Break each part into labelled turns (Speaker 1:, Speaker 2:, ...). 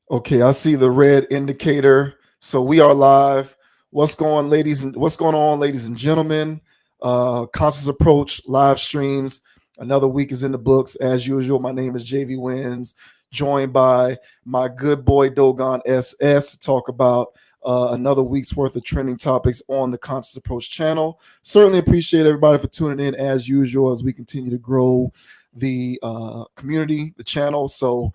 Speaker 1: Okay, I see the red indicator. So we are live. What's going on, ladies and gentlemen? Conscious Approach live streams. Another week is in the books as usual. My name is JV Wins, joined by my good boy Dogon SS to talk about another week's worth of trending topics on the Conscious Approach channel. Certainly appreciate everybody for tuning in as usual as we continue to grow the community, the channel. So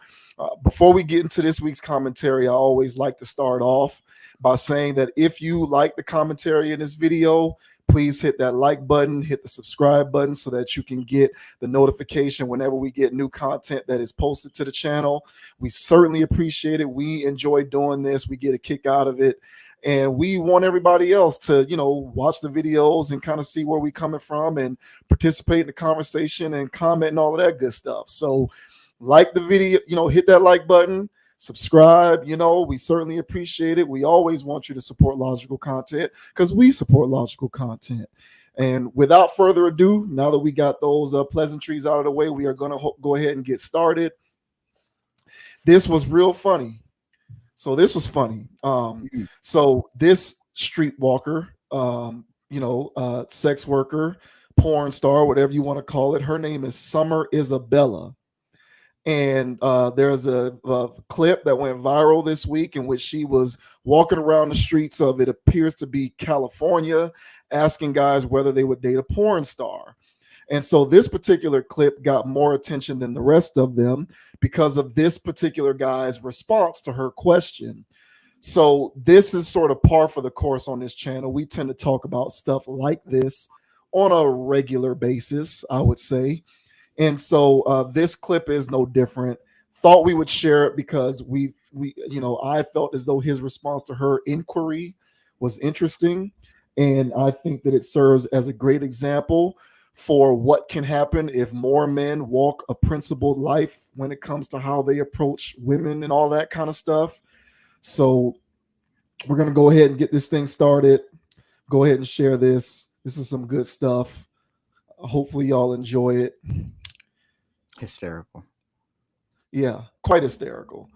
Speaker 1: before we get into this week's commentary, I always like to start off by saying that if you like the commentary in this video, please hit that like button, hit the subscribe button so that you can get the notification whenever we get new content that is posted to the channel. We certainly appreciate it. We enjoy doing this. We get a kick out of it. And we want everybody else to, watch the videos and kind of see where we're coming from and participate in the conversation and comment and all of that good stuff. So like the video, hit that like button, subscribe. We certainly appreciate it. We always want you to support logical content because we support logical content. And without further ado, now that we got those pleasantries out of the way, we are going to go ahead and get started. This was real funny. So this was funny. So this streetwalker, sex worker, porn star, whatever you want to call it, her name is Summer Isabella. And there's a clip that went viral this week in which she was walking around the streets of, it appears to be California, asking guys whether they would date a porn star. And so this particular clip got more attention than the rest of them because of this particular guy's response to her question. So this is sort of par for the course on this channel. We tend to talk about stuff like this on a regular basis, I would say. And so this clip is no different. Thought we would share it because I felt as though his response to her inquiry was interesting. And I think that it serves as a great example for what can happen if more men walk a principled life when it comes to how they approach women and all that kind of stuff. So we're going to go ahead and get this thing started. Go ahead and share this. This is some good stuff. Hopefully y'all enjoy it.
Speaker 2: Hysterical.
Speaker 1: Yeah, quite hysterical.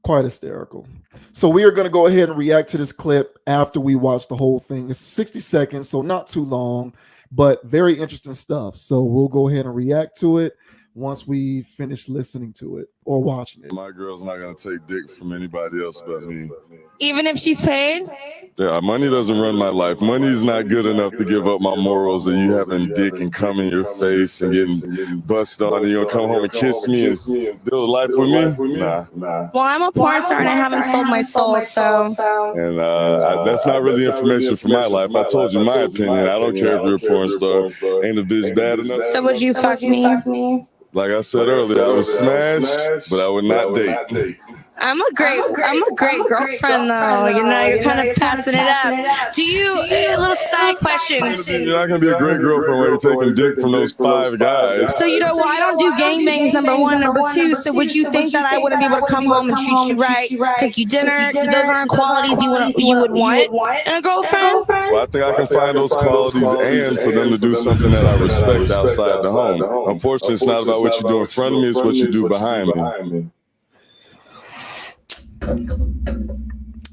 Speaker 1: Quite hysterical. So we are going to go ahead and react to this clip after we watch the whole thing. It's 60 seconds, so not too long, but very interesting stuff. So we'll go ahead and react to it once we finish listening to it or watching it.
Speaker 3: My girl's not going to take dick from anybody else but me.
Speaker 4: Even if she's paid?
Speaker 3: Yeah, money doesn't run my life. Money's not good enough to give up my morals of you having dick and cum in your face and getting busted on and you're going to come home and kiss me and build a life with me? Nah.
Speaker 4: Well, I'm a porn star and I haven't sold my soul, so...
Speaker 3: And that's not really information for my life. I told you my opinion. I don't care if you're a porn star. Ain't a bitch bad enough?
Speaker 4: So would you fuck me?
Speaker 3: Like I said earlier, I would smash, but I would not date.
Speaker 4: I'm a great girlfriend, though. You're kind of passing it up. Do you? A little side question.
Speaker 3: You're not gonna be a great girlfriend when you're taking dick from those 5 guys.
Speaker 4: So well, I don't do gangbangs. Number 1, number 2. So would you think that I wouldn't be able to come home and treat you right, cook you dinner? Those aren't qualities you would want in a girlfriend.
Speaker 3: Well, I think I can find those qualities and for them to do something that I respect outside the home. Unfortunately, it's not about what you do in front of me; it's what you do behind me.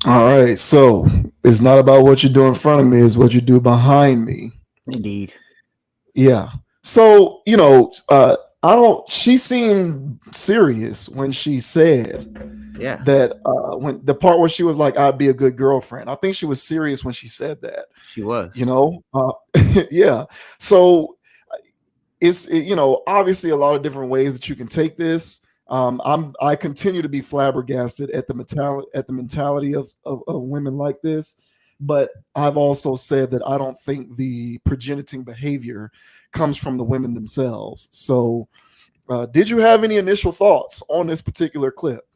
Speaker 1: All right, so it's not about what you do in front of me, it's what you do behind me.
Speaker 2: Indeed.
Speaker 1: Yeah. So, she seemed serious when she said that when the part where she was like, I'd be a good girlfriend. I think she was serious when she said that.
Speaker 2: She was.
Speaker 1: Yeah. So it's obviously a lot of different ways that you can take this. I continue to be flabbergasted at the mentality of women like this, but I've also said that I don't think the progeniting behavior comes from the women themselves. So, did you have any initial thoughts on this particular clip?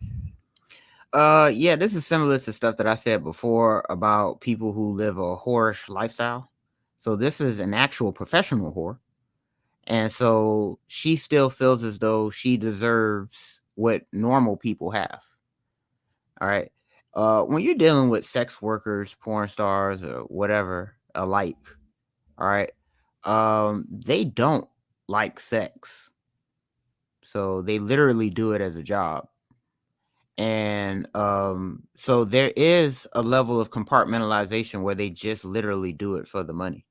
Speaker 2: Yeah, this is similar to stuff that I said before about people who live a whorish lifestyle. So this is an actual professional whore. And so she still feels as though she deserves what normal people have. All right. When you're dealing with sex workers, porn stars, or whatever alike, all right, they don't like sex. So they literally do it as a job. And so there is a level of compartmentalization where they just literally do it for the money.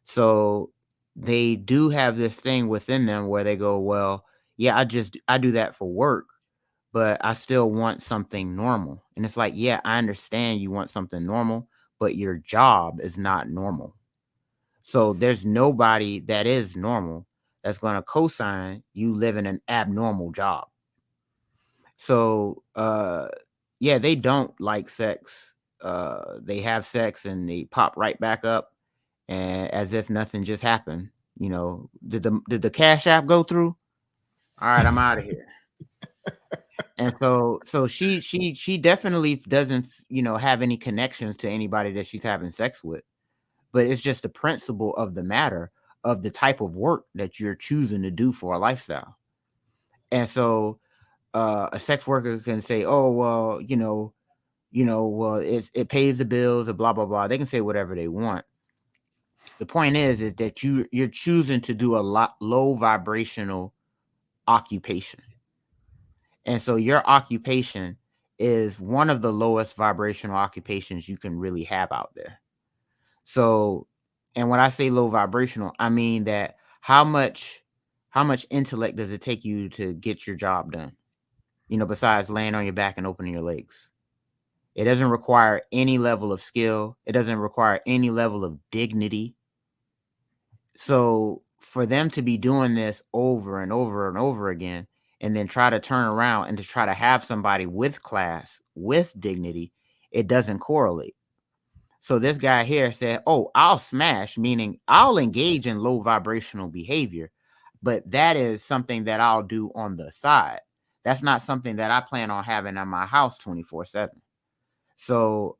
Speaker 2: So they do have this thing within them where they go, well, yeah, I do that for work, but I still want something normal. And it's like, yeah, I understand you want something normal, but your job is not normal. So there's nobody that is normal that's going to co-sign you living an abnormal job. So yeah, they don't like sex. They have sex and they pop right back up, and as if nothing just happened. You know, did the Cash App go through? All right, I'm out of here. And so she definitely doesn't, have any connections to anybody that she's having sex with. But it's just the principle of the matter of the type of work that you're choosing to do for a lifestyle. And so a sex worker can say, oh, well, well, it pays the bills or blah, blah, blah. They can say whatever they want. The point is that you're choosing to do a low vibrational occupation. And so your occupation is one of the lowest vibrational occupations you can really have out there. So, and when I say low vibrational, I mean that how much intellect does it take you to get your job done? Besides laying on your back and opening your legs. It doesn't require any level of skill. It doesn't require any level of dignity. So for them to be doing this over and over and over again, and then try to turn around and to try to have somebody with class, with dignity, it doesn't correlate. So this guy here said, oh, I'll smash, meaning I'll engage in low vibrational behavior, but that is something that I'll do on the side. That's not something that I plan on having in my house 24/7. So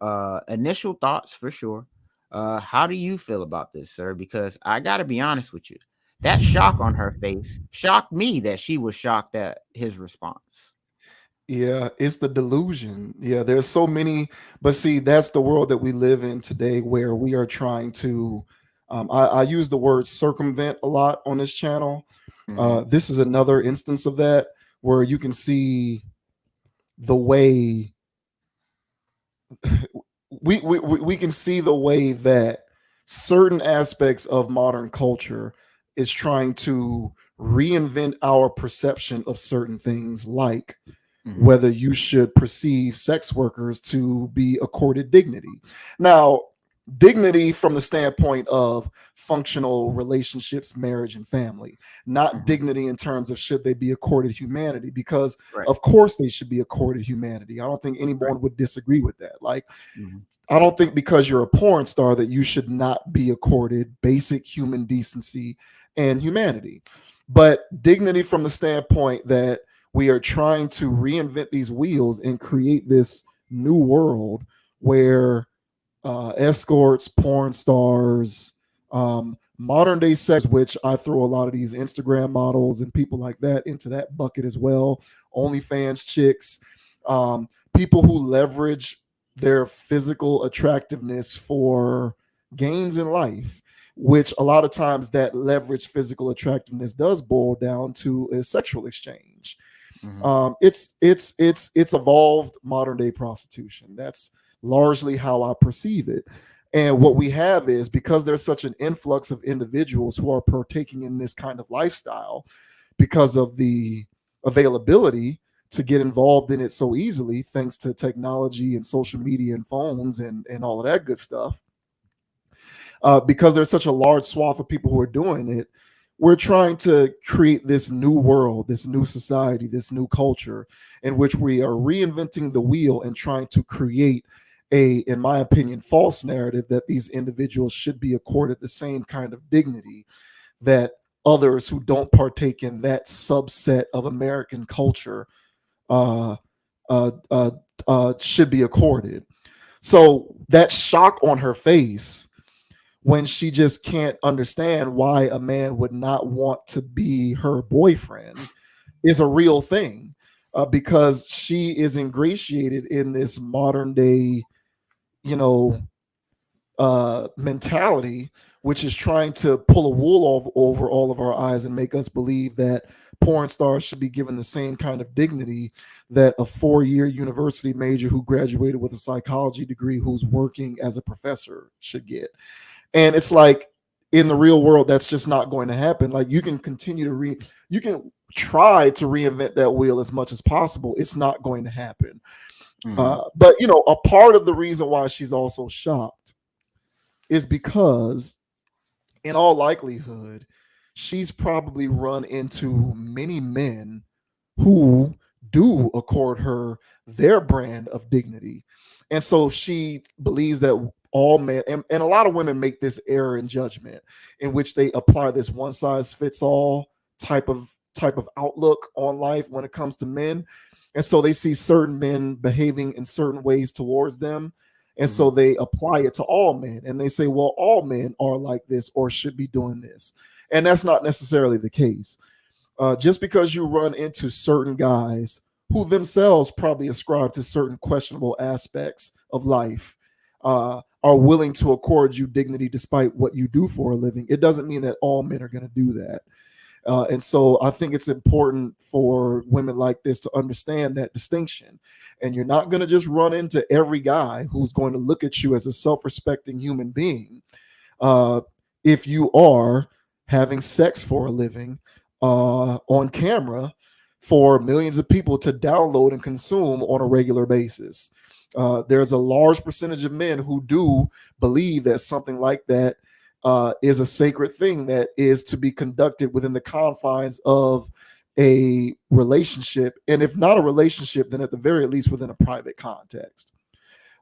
Speaker 2: initial thoughts for sure. How do you feel about this, sir? Because I got to be honest with you. That shock on her face shocked me that she was shocked at his response.
Speaker 1: Yeah, it's the delusion. Yeah, there's so many, but see, that's the world that we live in today where we are trying to, I use the word circumvent a lot on this channel. This is another instance of that where you can see the way we can see the way that certain aspects of modern culture is trying to reinvent our perception of certain things, like whether you should perceive sex workers to be accorded dignity. Now, dignity from the standpoint of functional relationships, marriage, and family, not dignity in terms of should they be accorded humanity, because of course they should be accorded humanity. I don't think anyone would disagree with that. Like, I don't think because you're a porn star that you should not be accorded basic human decency and humanity. But dignity from the standpoint that we are trying to reinvent these wheels and create this new world where escorts, porn stars, modern day sex, which I throw a lot of these Instagram models and people like that into that bucket as well. OnlyFans chicks, people who leverage their physical attractiveness for gains in life, which a lot of times that leverage physical attractiveness does boil down to a sexual exchange. It's evolved modern day prostitution. That's largely how I perceive it. And what we have is, because there's such an influx of individuals who are partaking in this kind of lifestyle because of the availability to get involved in it so easily, thanks to technology and social media and phones and all of that good stuff. Because there's such a large swath of people who are doing it, we're trying to create this new world, this new society, this new culture in which we are reinventing the wheel and trying to create in my opinion, false narrative that these individuals should be accorded the same kind of dignity that others who don't partake in that subset of American culture should be accorded. So that shock on her face when she just can't understand why a man would not want to be her boyfriend is a real thing, because she is ingratiated in this modern day mentality which is trying to pull a wool over all of our eyes and make us believe that porn stars should be given the same kind of dignity that a 4-year university major who graduated with a psychology degree who's working as a professor should get. And it's like, in the real world, that's just not going to happen. Like, you can continue to you can try to reinvent that wheel as much as possible. It's not going to happen. But a part of the reason why she's also shocked is because, in all likelihood, she's probably run into many men who do accord her their brand of dignity. And so she believes that all men, and a lot of women make this error in judgment in which they apply this one size fits all type of outlook on life when it comes to men. And so they see certain men behaving in certain ways towards them. And so they apply it to all men, and they say, well, all men are like this or should be doing this. And that's not necessarily the case. Just because you run into certain guys who themselves probably ascribe to certain questionable aspects of life, are willing to accord you dignity despite what you do for a living, it doesn't mean that all men are going to do that. And so I think it's important for women like this to understand that distinction. And you're not going to just run into every guy who's going to look at you as a self-respecting human being if you are having sex for a living on camera for millions of people to download and consume on a regular basis. There's a large percentage of men who do believe that something like that is a sacred thing that is to be conducted within the confines of a relationship. And if not a relationship, then at the very least within a private context.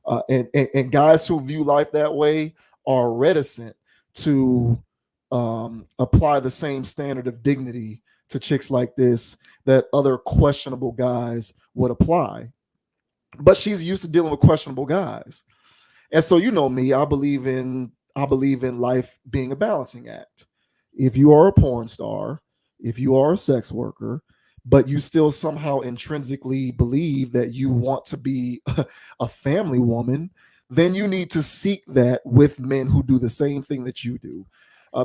Speaker 1: And guys who view life that way are reticent to apply the same standard of dignity to chicks like this that other questionable guys would apply. But she's used to dealing with questionable guys. And so, you know me, I believe in life being a balancing act. If you are a porn star, if you are a sex worker, but you still somehow intrinsically believe that you want to be a family woman, then you need to seek that with men who do the same thing that you do,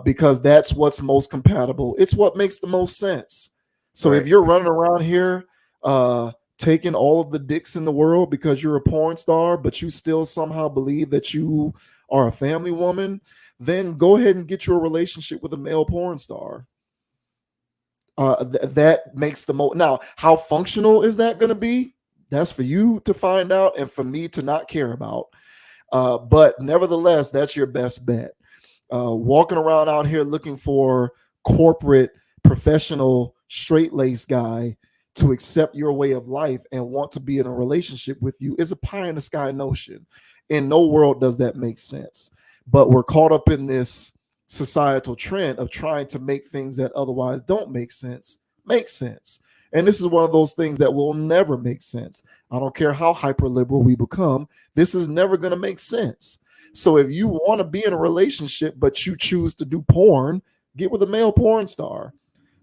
Speaker 1: because that's what's most compatible. It's what makes the most sense. So if you're running around here taking all of the dicks in the world because you're a porn star, but you still somehow believe that you are a family woman, then go ahead and get your relationship with a male porn star. That makes the most. Now, how functional is that going to be? That's for you to find out and for me to not care about. But nevertheless, that's your best bet. Walking around out here looking for corporate, professional, straight-laced guy to accept your way of life and want to be in a relationship with you is a pie in the sky notion. In no world does that make sense. But we're caught up in this societal trend of trying to make things that otherwise don't make sense. And this is one of those things that will never make sense. I don't care how hyper liberal we become. This is never going to make sense. So if you want to be in a relationship, but you choose to do porn, get with a male porn star.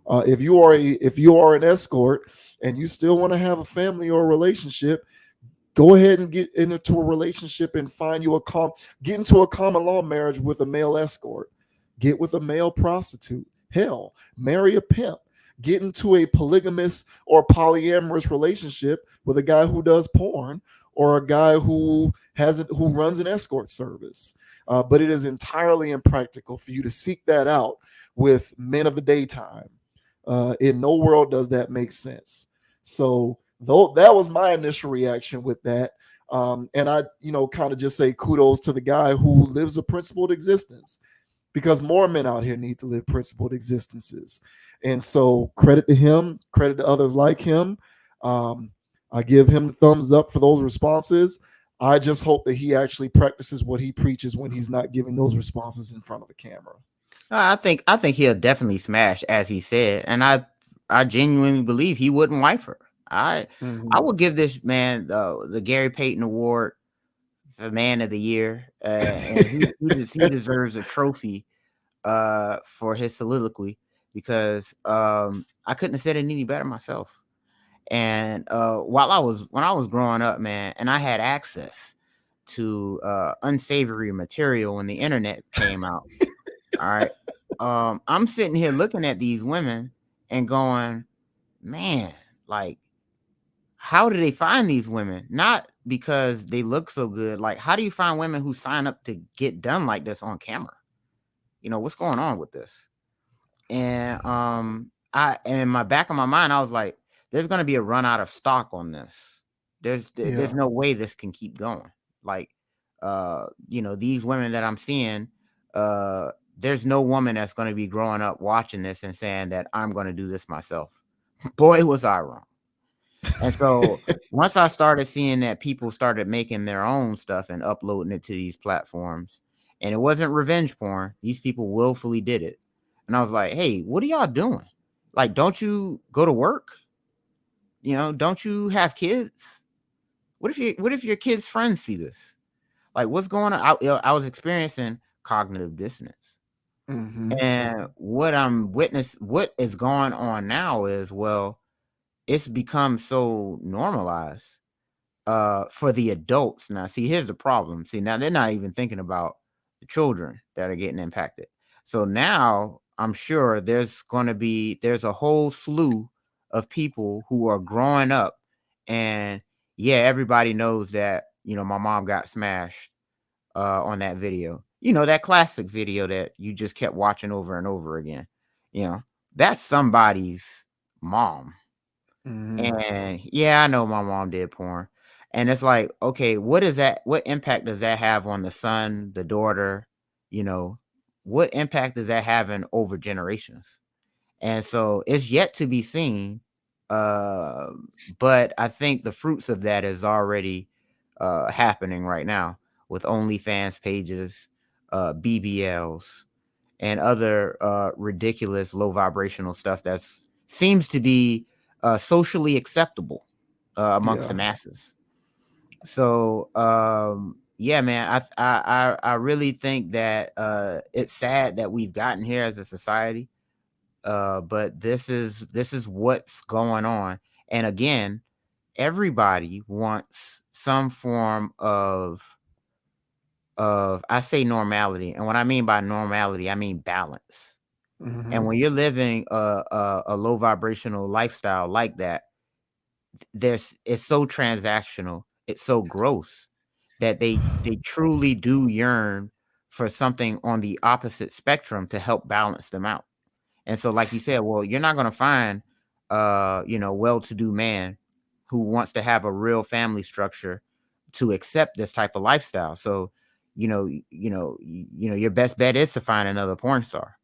Speaker 1: If you are an escort and you still want to have a family or a relationship, go ahead and get into a relationship and get into a common law marriage with a male escort. Get with a male prostitute. Hell, marry a pimp. Get into a polygamous or polyamorous relationship with a guy who does porn or a guy who runs an escort service. But it is entirely impractical for you to seek that out with men of the daytime. In no world does that make sense. So that was my initial reaction with that. And I, kind of just say kudos to the guy who lives a principled existence, because more men out here need to live principled existences. And so credit to him, credit to others like him. I give him the thumbs up for those responses. I just hope that he actually practices what he preaches when he's not giving those responses in front of a camera.
Speaker 2: I think he'll definitely smash, as he said, and I genuinely believe he wouldn't wife her. I would give this man the Gary Payton Award for Man of the Year, and he deserves a trophy for his soliloquy, because I couldn't have said it any better myself. And when I was growing up, man, and I had access to unsavory material when the internet came out, All right. I'm sitting here looking at these women and going, man, like, how do they find these women? Not because they look so good. Like, how do you find women who sign up to get done like this on camera? What's going on with this? And I in my back of my mind, I was like, there's gonna be a run out of stock on this. There's no way this can keep going. Like, these women that I'm seeing, there's no woman that's gonna be growing up watching this and saying that I'm gonna do this myself. Boy, was I wrong. And so once I started seeing that people started making their own stuff and uploading it to these platforms, and it wasn't revenge porn, these people willfully did it. And I was like, hey, what are y'all doing? Like, don't you go to work? Don't you have kids? What if your kids' friends see this? Like, what's going on? I was experiencing cognitive dissonance. And what is going on now is, well, it's become so normalized for the adults. Now, see, here's the problem. See, now they're not even thinking about the children that are getting impacted. So now I'm sure there's a whole slew of people who are growing up, and yeah, everybody knows that, my mom got smashed on that video. That classic video that you just kept watching over and over again. That's somebody's mom. And yeah, I know my mom did porn. And it's like, okay, what impact does that have on the son, the daughter? What impact is that having over generations? And so it's yet to be seen. But I think the fruits of that is already happening right now with OnlyFans pages, BBLs, and other ridiculous low vibrational stuff that seems to be socially acceptable amongst the masses. So yeah, man, I really think that it's sad that we've gotten here as a society, but this is what's going on. And again, everybody wants some form of I say normality, and what I mean by normality, I mean balance. And when you're living a low vibrational lifestyle like that, it's so transactional, it's so gross that they truly do yearn for something on the opposite spectrum to help balance them out. And so, like you said, well, you're not going to find well-to-do man who wants to have a real family structure to accept this type of lifestyle. So your best bet is to find another porn star.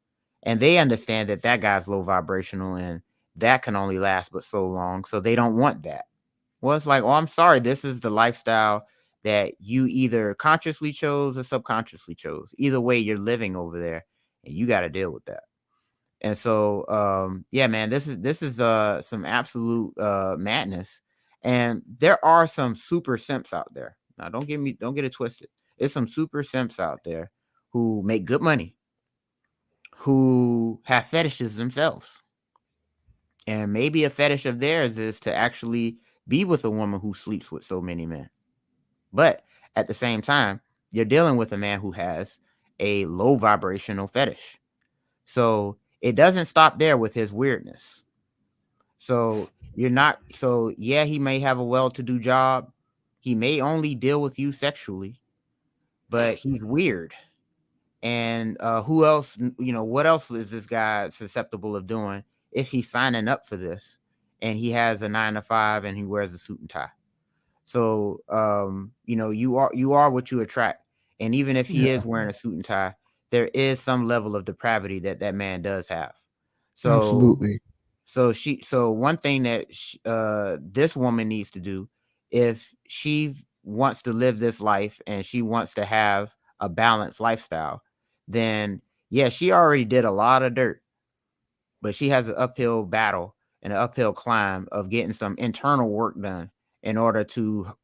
Speaker 2: And they understand that guy's low vibrational and that can only last but so long. So they don't want that. Well, it's like, oh, I'm sorry. This is the lifestyle that you either consciously chose or subconsciously chose. Either way, you're living over there and you got to deal with that. And so, yeah, man, this is some absolute madness. And there are some super simps out there. Now, don't get it twisted. There's some super simps out there who make good money, who have fetishes themselves. And maybe a fetish of theirs is to actually be with a woman who sleeps with so many men. But at the same time, you're dealing with a man who has a low vibrational fetish. So it doesn't stop there with his weirdness. So yeah, he may have a well-to-do job. He may only deal with you sexually, but he's weird. And who else, what else is this guy susceptible of doing if he's signing up for this and he has a 9-to-5 and he wears a suit and tie? So, you are what you attract. And even if he is wearing a suit and tie, there is some level of depravity that man does have. So
Speaker 1: absolutely.
Speaker 2: So one thing that this woman needs to do, if she wants to live this life and she wants to have a balanced lifestyle, then yeah, she already did a lot of dirt, but she has an uphill battle and an uphill climb of getting some internal work done in order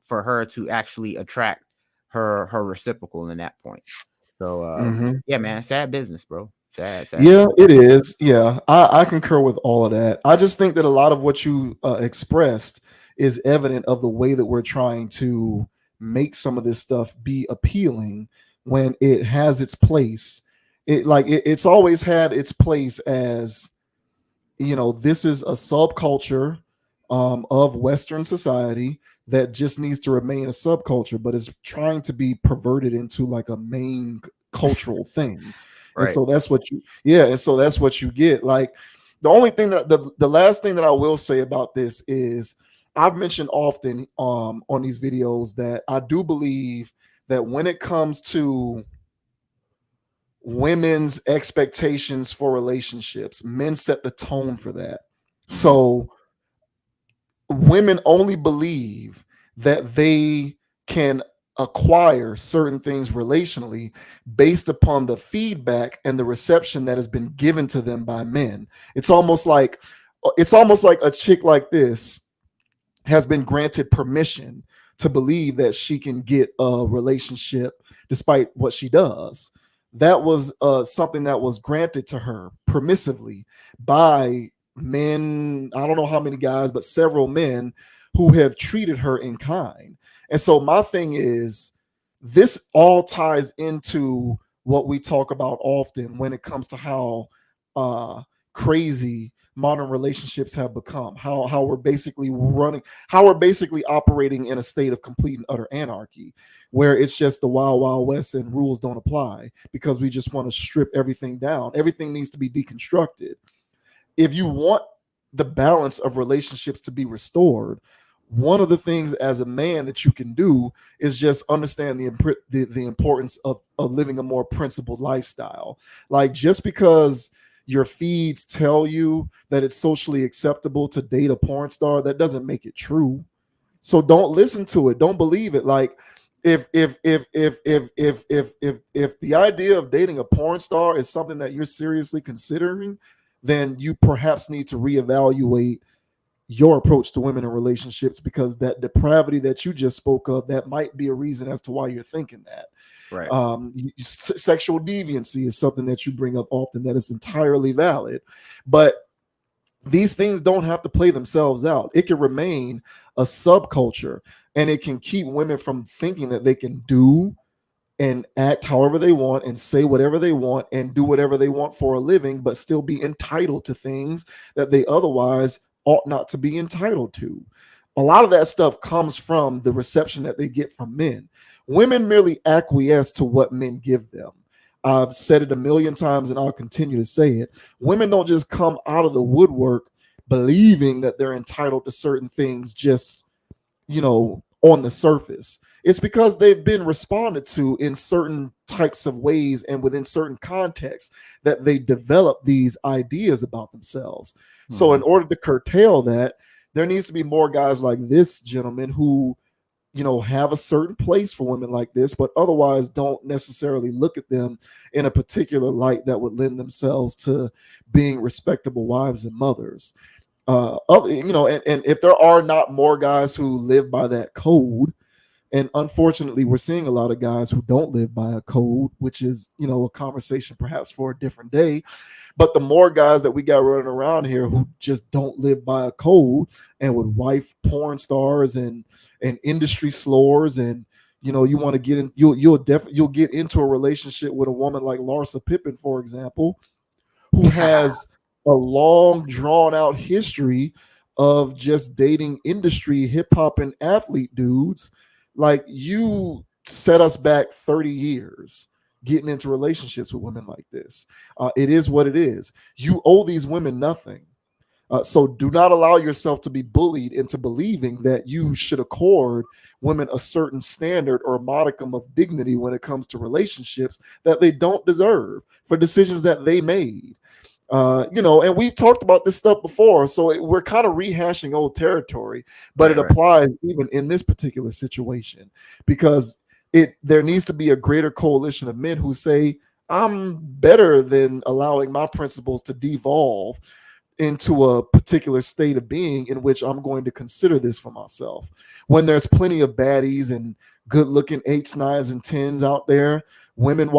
Speaker 2: for her to actually attract her reciprocal in that point. So yeah, man, sad business, bro. Sad.
Speaker 1: Yeah, it is. Yeah, I concur with all of that. I just think that a lot of what you expressed is evident of the way that we're trying to make some of this stuff be appealing when it has its place It's always had its place as, this is a subculture of Western society that just needs to remain a subculture, but is trying to be perverted into like a main cultural thing. And
Speaker 2: Right.
Speaker 1: so that's what you get. Like, the only thing that the last thing that I will say about this is, I've mentioned often on these videos that I do believe that when it comes to women's expectations for relationships, men set the tone for that. So women only believe that they can acquire certain things relationally based upon the feedback and the reception that has been given to them by men. It's almost like a chick like this has been granted permission to believe that she can get a relationship despite what she does. That was something that was granted to her permissively by men. I don't know how many guys, but several men who have treated her in kind. And so my thing is, this all ties into what we talk about often when it comes to how crazy modern relationships have become, how we're basically operating in a state of complete and utter anarchy, where it's just the wild wild west and rules don't apply because we just want to strip everything down. Everything needs to be deconstructed. If you want the balance of relationships to be restored, one of the things as a man that you can do is just understand the importance of living a more principled lifestyle. Like, just because your feeds tell you that it's socially acceptable to date a porn star, that doesn't make it true. So don't listen to it. Don't believe it. Like, if the idea of dating a porn star is something that you're seriously considering, then you perhaps need to reevaluate your approach to women in relationships, because that depravity that you just spoke of, that might be a reason as to why you're thinking that.
Speaker 2: Right.
Speaker 1: Sexual deviancy is something that you bring up often that is entirely valid, but these things don't have to play themselves out. It can remain a subculture, and it can keep women from thinking that they can do and act however they want and say whatever they want and do whatever they want for a living, but still be entitled to things that they otherwise ought not to be entitled to. A lot of that stuff comes from the reception that they get from men. Women merely acquiesce to what men give them. I've said it a million times and I'll continue to say it. Women don't just come out of the woodwork believing that they're entitled to certain things just, on the surface. It's because they've been responded to in certain types of ways and within certain contexts that they develop these ideas about themselves. So in order to curtail that, there needs to be more guys like this gentleman who, have a certain place for women like this, but otherwise don't necessarily look at them in a particular light that would lend themselves to being respectable wives and mothers. And if there are not more guys who live by that code, and unfortunately, we're seeing a lot of guys who don't live by a code, which is, a conversation perhaps for a different day. But the more guys that we got running around here who just don't live by a code and would wife porn stars and industry slores, and you want to get in, you'll get into a relationship with a woman like Larsa Pippen, for example, who has a long drawn out history of just dating industry hip hop and athlete dudes. Like, you set us back 30 years getting into relationships with women like this. It is what it is. You owe these women nothing. So do not allow yourself to be bullied into believing that you should accord women a certain standard or modicum of dignity when it comes to relationships that they don't deserve for decisions that they made. And we've talked about this stuff before, so we're kind of rehashing old territory, but it applies even in this particular situation, because there needs to be a greater coalition of men who say, I'm better than allowing my principles to devolve into a particular state of being in which I'm going to consider this for myself. When there's plenty of baddies and good-looking 8s, 9s, and 10s out there, women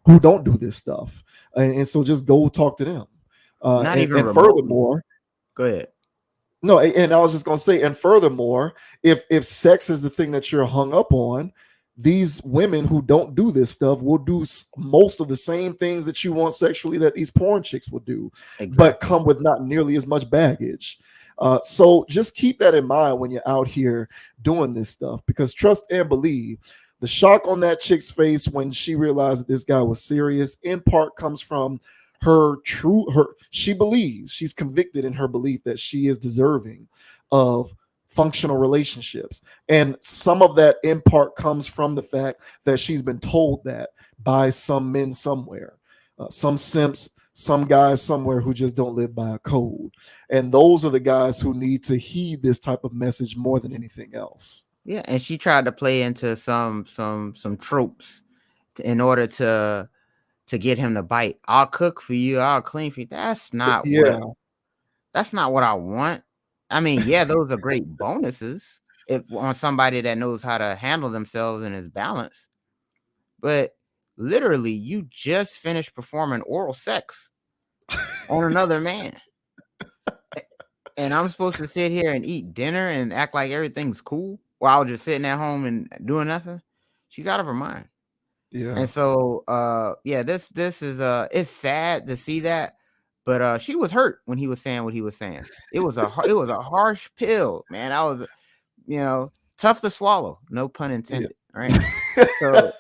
Speaker 1: who don't do this stuff. And so just go talk to them. And furthermore,
Speaker 2: go ahead.
Speaker 1: No, and I was just going to say, and furthermore, if sex is the thing that you're hung up on, these women who don't do this stuff will do most of the same things that you want sexually that these porn chicks will do, but come with not nearly as much baggage. So just keep that in mind when you're out here doing this stuff, because trust and believe, the shock on that chick's face when she realized that this guy was serious in part comes from she believes, she's convicted in her belief that she is deserving of functional relationships. And some of that in part comes from the fact that she's been told that by some men somewhere, some simps, some guys somewhere who just don't live by a code. And those are the guys who need to heed this type of message more than anything else.
Speaker 2: Yeah, and she tried to play into some tropes in order to get him to bite. I'll cook for you, I'll clean for you. That's not what I want. I mean, yeah, those are great bonuses if on somebody that knows how to handle themselves and is balanced. But literally, you just finished performing oral sex on another man. And I'm supposed to sit here and eat dinner and act like everything's cool while I was just sitting at home and doing nothing. She's out of her mind.
Speaker 1: Yeah.
Speaker 2: And so this is it's sad to see that, but she was hurt when he was saying what he was saying. It was a harsh pill, man. I was, tough to swallow, no pun intended. Yeah. Right.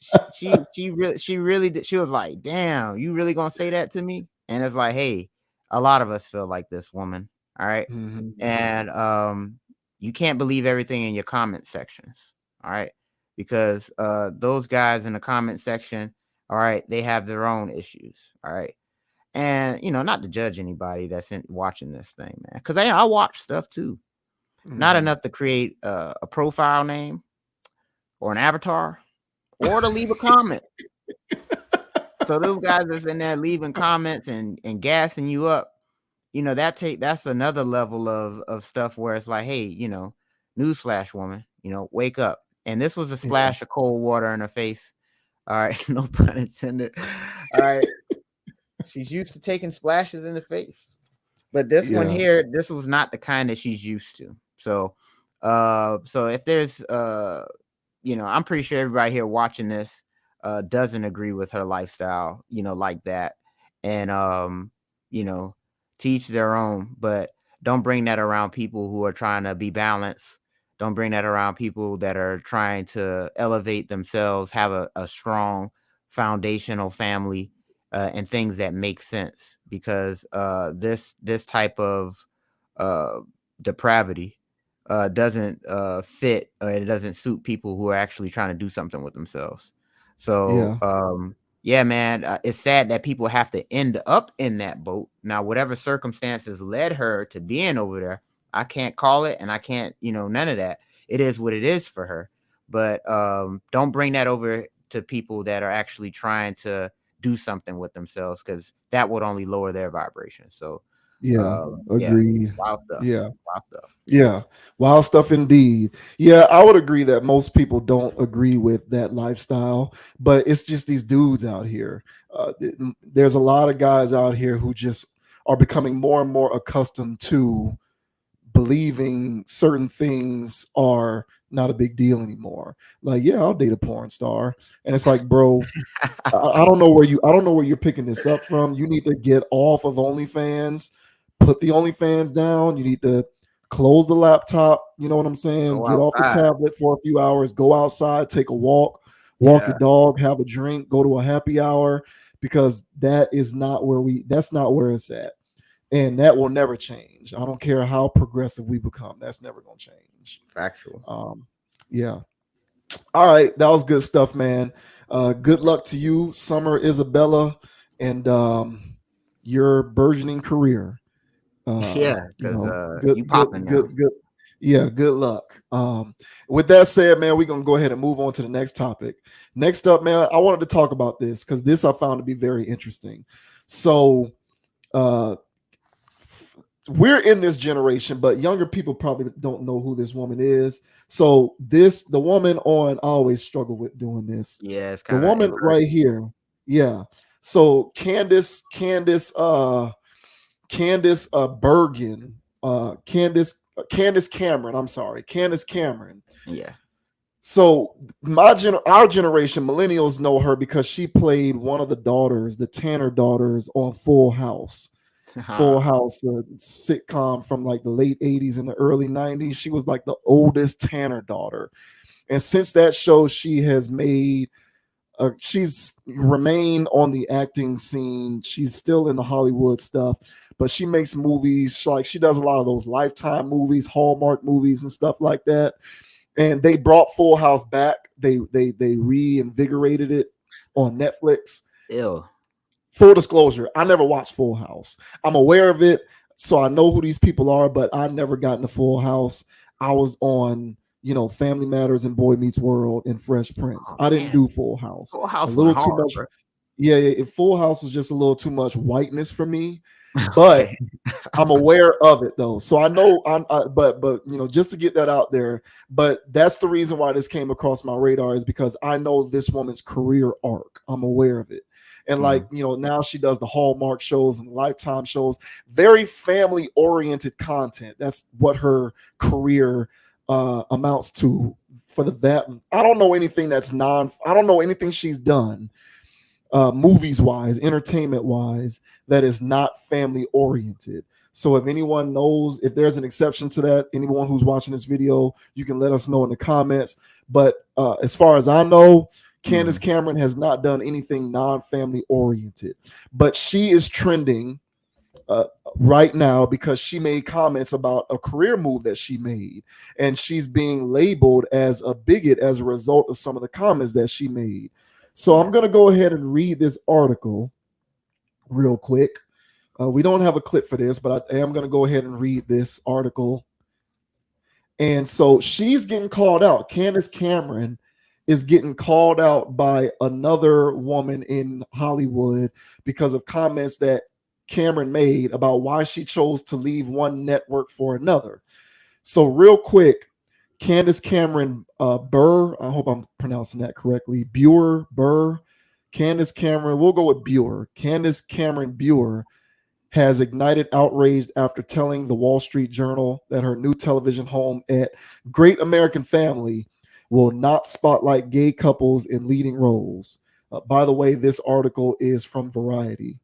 Speaker 2: So she really did. She was like, damn, you really gonna say that to me? And it's like, hey, a lot of us feel like this, woman. All right. Mm-hmm. And you can't believe everything in your comment sections. All right. Because those guys in the comment section, all right, they have their own issues. All right. And, not to judge anybody that's watching this thing, man, because I watch stuff too. Mm-hmm. Not enough to create a profile name or an avatar or to leave a comment. So those guys that's in there leaving comments and gassing you up, that's another level of stuff where it's like, hey, newsflash, woman, wake up. And this was a splash of cold water in her face. All right, no pun intended. All right, she's used to taking splashes in the face, but this one here, this was not the kind that she's used to. So if there's I'm pretty sure everybody here watching this doesn't agree with her lifestyle, like that, and teach their own, but don't bring that around people who are trying to be balanced. Don't bring that around people that are trying to elevate themselves, have a strong foundational family, and things that make sense, because this type of depravity doesn't fit, it doesn't suit people who are actually trying to do something with themselves. So man, it's sad that people have to end up in that boat. Now, whatever circumstances led her to being over there, I can't call it, and I can't, none of that. It is what it is for her. But don't bring that over to people that are actually trying to do something with themselves, because that would only lower their vibration. So
Speaker 1: agreed.
Speaker 2: Wild stuff. Wild stuff.
Speaker 1: Yeah, wild stuff indeed. Yeah, I would agree that most people don't agree with that lifestyle, but it's just these dudes out here. There's a lot of guys out here who just are becoming more and more accustomed to believing certain things are not a big deal anymore. Like, yeah, I'll date a porn star. And it's like, bro, I don't know where you're picking this up from. You need to get off of OnlyFans, put the OnlyFans down. You need to close the laptop. You know what I'm saying? Get off the tablet for a few hours, go outside, take a walk your dog, have a drink, go to a happy hour, because that's not where it's at. And that will never change. I don't care how progressive we become. That's never going to change.
Speaker 2: Factual.
Speaker 1: Yeah. All right. That was good stuff, man. Good luck to you, Summer Isabella, and your burgeoning career.
Speaker 2: Because you popping now.
Speaker 1: Good. Yeah, good luck. With that said, man, we're going to go ahead and move on to the next topic. Next up, man, I wanted to talk about this because this I found to be very interesting. So, we're in this generation, but younger people probably don't know who this woman is. So the woman on, I always struggle with doing this.
Speaker 2: Yeah, it's
Speaker 1: kind of the woman right here. Yeah. So Candace Bergen, Candace Cameron. I'm sorry, Candace Cameron.
Speaker 2: Yeah.
Speaker 1: So our generation, millennials, know her because she played one of the daughters, the Tanner daughters, on Full House. Full House, a sitcom from like the late 80s and the early 90s. She was like the oldest Tanner daughter. And since that show, she's remained on the acting scene. She's still in the Hollywood stuff, but she makes movies. Like she does a lot of those Lifetime movies, Hallmark movies, and stuff like that. And they brought Full House back. They reinvigorated it on Netflix.
Speaker 2: Ew.
Speaker 1: Full disclosure, I never watched Full House. I'm aware of it, so I know who these people are, but I never got into Full House. I was on, Family Matters and Boy Meets World and Fresh Prince.
Speaker 2: Oh,
Speaker 1: I didn't
Speaker 2: man.
Speaker 1: do Full House.
Speaker 2: Full House
Speaker 1: A little
Speaker 2: went
Speaker 1: too
Speaker 2: hard,
Speaker 1: much.
Speaker 2: bro.
Speaker 1: Yeah, Full House was just a little too much whiteness for me. But
Speaker 2: Okay.
Speaker 1: I'm aware of it though, so I know. But just to get that out there. But that's the reason why this came across my radar, is because I know this woman's career arc. I'm aware of it, and now she does the Hallmark shows and Lifetime shows, very family oriented content. That's what her career amounts to. I don't know anything that's I don't know anything she's done movies wise, entertainment wise, that is not family oriented. So if anyone knows, if there's an exception to that, anyone who's watching this video, you can let us know in the comments. But as far as I know, Candace Cameron has not done anything non-family oriented, but she is trending right now because she made comments about a career move that she made, and she's being labeled as a bigot as a result of some of the comments that she made. So I'm going to go ahead and read this article real quick. We don't have a clip for this, but I am going to go ahead and read this article. And so she's getting called out. Candace Cameron is getting called out by another woman in Hollywood because of comments that Cameron made about why she chose to leave one network for another. So real quick, Candace Cameron Bure, I hope I'm pronouncing that correctly. Bure. Candace Cameron, we'll go with Bure. Candace Cameron Bure has ignited outrage after telling the Wall Street Journal that her new television home at Great American Family will not spotlight gay couples in leading roles. By the way, this article is from Variety.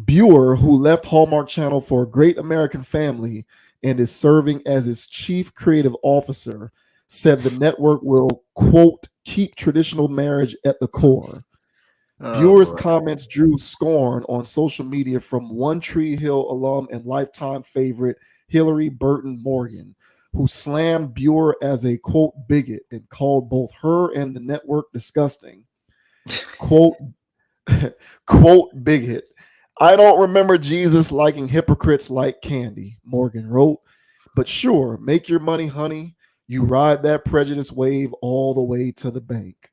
Speaker 1: Bure, who left Hallmark Channel for Great American Family and is serving as its chief creative officer, said the network will, quote, keep traditional marriage at the core. Bure's comments drew scorn on social media from One Tree Hill alum and Lifetime favorite Hillary Burton Morgan, who slammed Bure as a, quote, bigot and called both her and the network disgusting. Quote, quote, bigot. I don't remember Jesus liking hypocrites like candy, Morgan wrote. But sure, make your money, honey. You ride that prejudice wave all the way to the bank.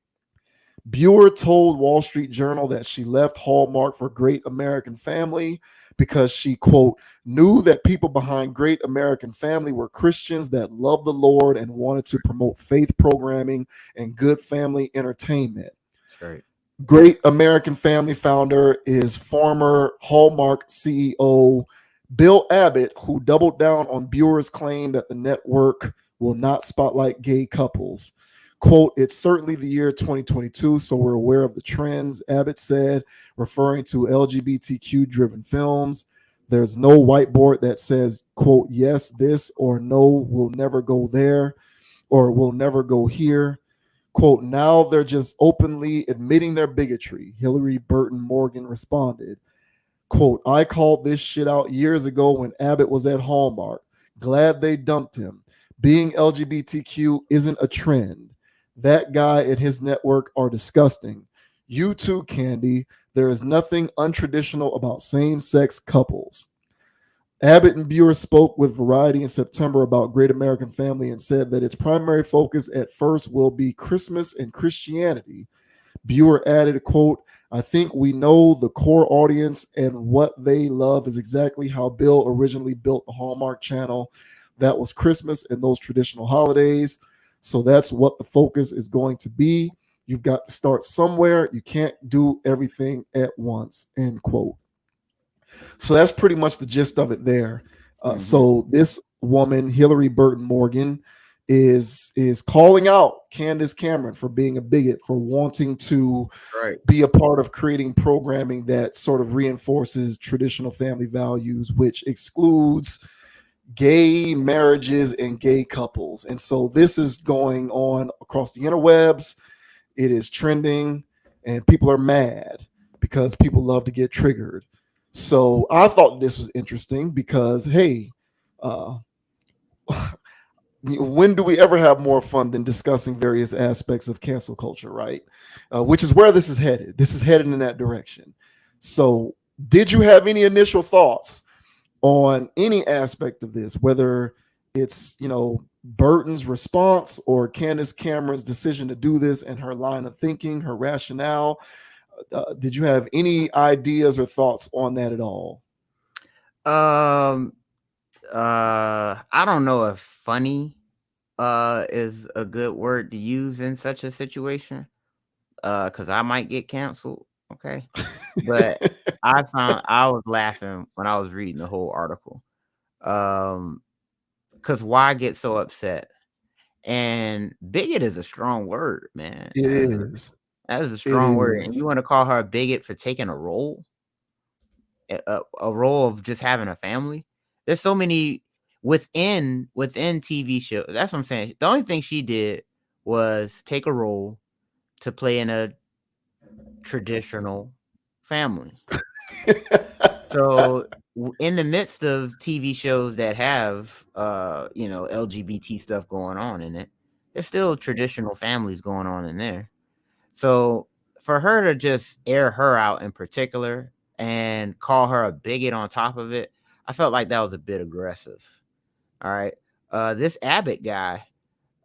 Speaker 1: Bure told Wall Street Journal that she left Hallmark for Great American Family because she, quote, knew that people behind Great American Family were Christians that loved the Lord and wanted to promote faith programming and good family entertainment.
Speaker 2: Right.
Speaker 1: Great American Family founder is former Hallmark CEO Bill Abbott, who doubled down on Bure's claim that the network will not spotlight gay couples. Quote, it's certainly the year 2022, so we're aware of the trends, Abbott said, referring to LGBTQ-driven films. There's no whiteboard that says, quote, yes, this, or no, we'll never go there, or we'll never go here. Quote, now they're just openly admitting their bigotry, Hillary Burton Morgan responded. Quote, I called this shit out years ago when Abbott was at Hallmark. Glad they dumped him. Being LGBTQ isn't a trend. That guy and his network are disgusting. You too, Candy. There is nothing untraditional about same-sex couples. Abbott and Bure spoke with Variety in September about Great American Family and said that its primary focus at first will be Christmas and Christianity. Bure added, quote, I think we know the core audience and what they love is exactly how Bill originally built the Hallmark Channel. That was Christmas and those traditional holidays. So that's what the focus is going to be. You've got to start somewhere. You can't do everything at once, end quote. So that's pretty much the gist of it there. So this woman, Hillary Burton Morgan, is calling out Candace Cameron for being a bigot, for wanting to
Speaker 2: Right.
Speaker 1: be a part of creating programming that sort of reinforces traditional family values, which excludes gay marriages and gay couples. And so this is going on across the interwebs. It is trending, and people are mad because people love to get triggered. So I thought this was interesting because, hey, uh, when do we ever have more fun than discussing various aspects of cancel culture, right? Which is where this is headed. This is headed in that direction. So, did you have any initial thoughts on any aspect of this, whether it's, Burton's response or Candace Cameron's decision to do this and her line of thinking, her rationale? Did you have any ideas or thoughts on that at all?
Speaker 2: Um. I don't know if funny is a good word to use in such a situation. Because I might get canceled. Okay. But I was laughing when I was reading the whole article. Because why get so upset? And bigot is a strong word, man.
Speaker 1: It is.
Speaker 2: That is a
Speaker 1: It
Speaker 2: strong word. And
Speaker 1: is.
Speaker 2: you want to call her a bigot for taking a role? A role of just having a family? There's so many within TV shows. That's what I'm saying. The only thing she did was take a role to play in a traditional family. So in the midst of TV shows that have LGBT stuff going on in it, there's still traditional families going on in there. So for her to just air her out in particular and call her a bigot on top of it, I felt like that was a bit aggressive. All right. This Abbott guy,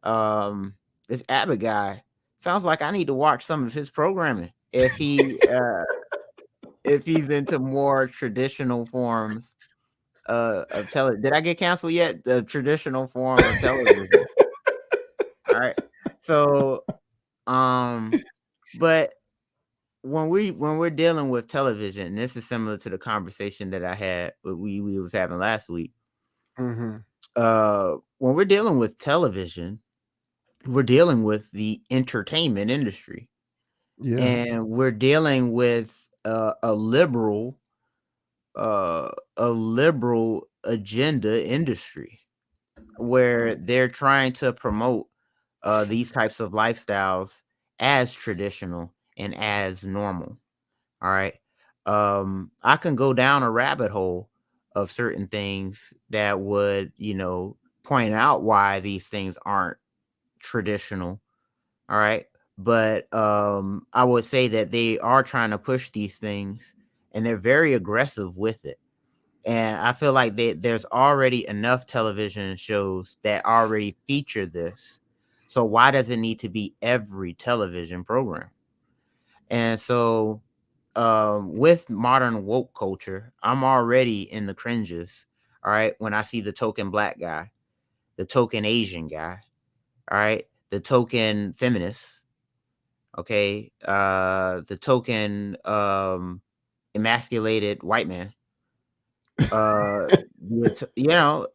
Speaker 2: sounds like I need to watch some of his programming if he's into more traditional forms of television. Did I get canceled yet? The traditional form of television. All right. So, but when we're dealing with television, and this is similar to the conversation that I had we was having last week.
Speaker 1: Mm-hmm.
Speaker 2: When we're dealing with television, we're dealing with the entertainment industry.
Speaker 1: Yeah.
Speaker 2: And we're dealing with a liberal agenda industry where they're trying to promote these types of lifestyles as traditional and as normal. All right. I can go down a rabbit hole of certain things that would, point out why these things aren't traditional. All right. But I would say that they are trying to push these things and they're very aggressive with it. And I feel like there's already enough television shows that already feature this. So why does it need to be every television program? And so with modern woke culture, I'm already in the cringes. All right. When I see the token black guy, the token Asian guy, all right, the token feminist, okay, the token emasculated white man,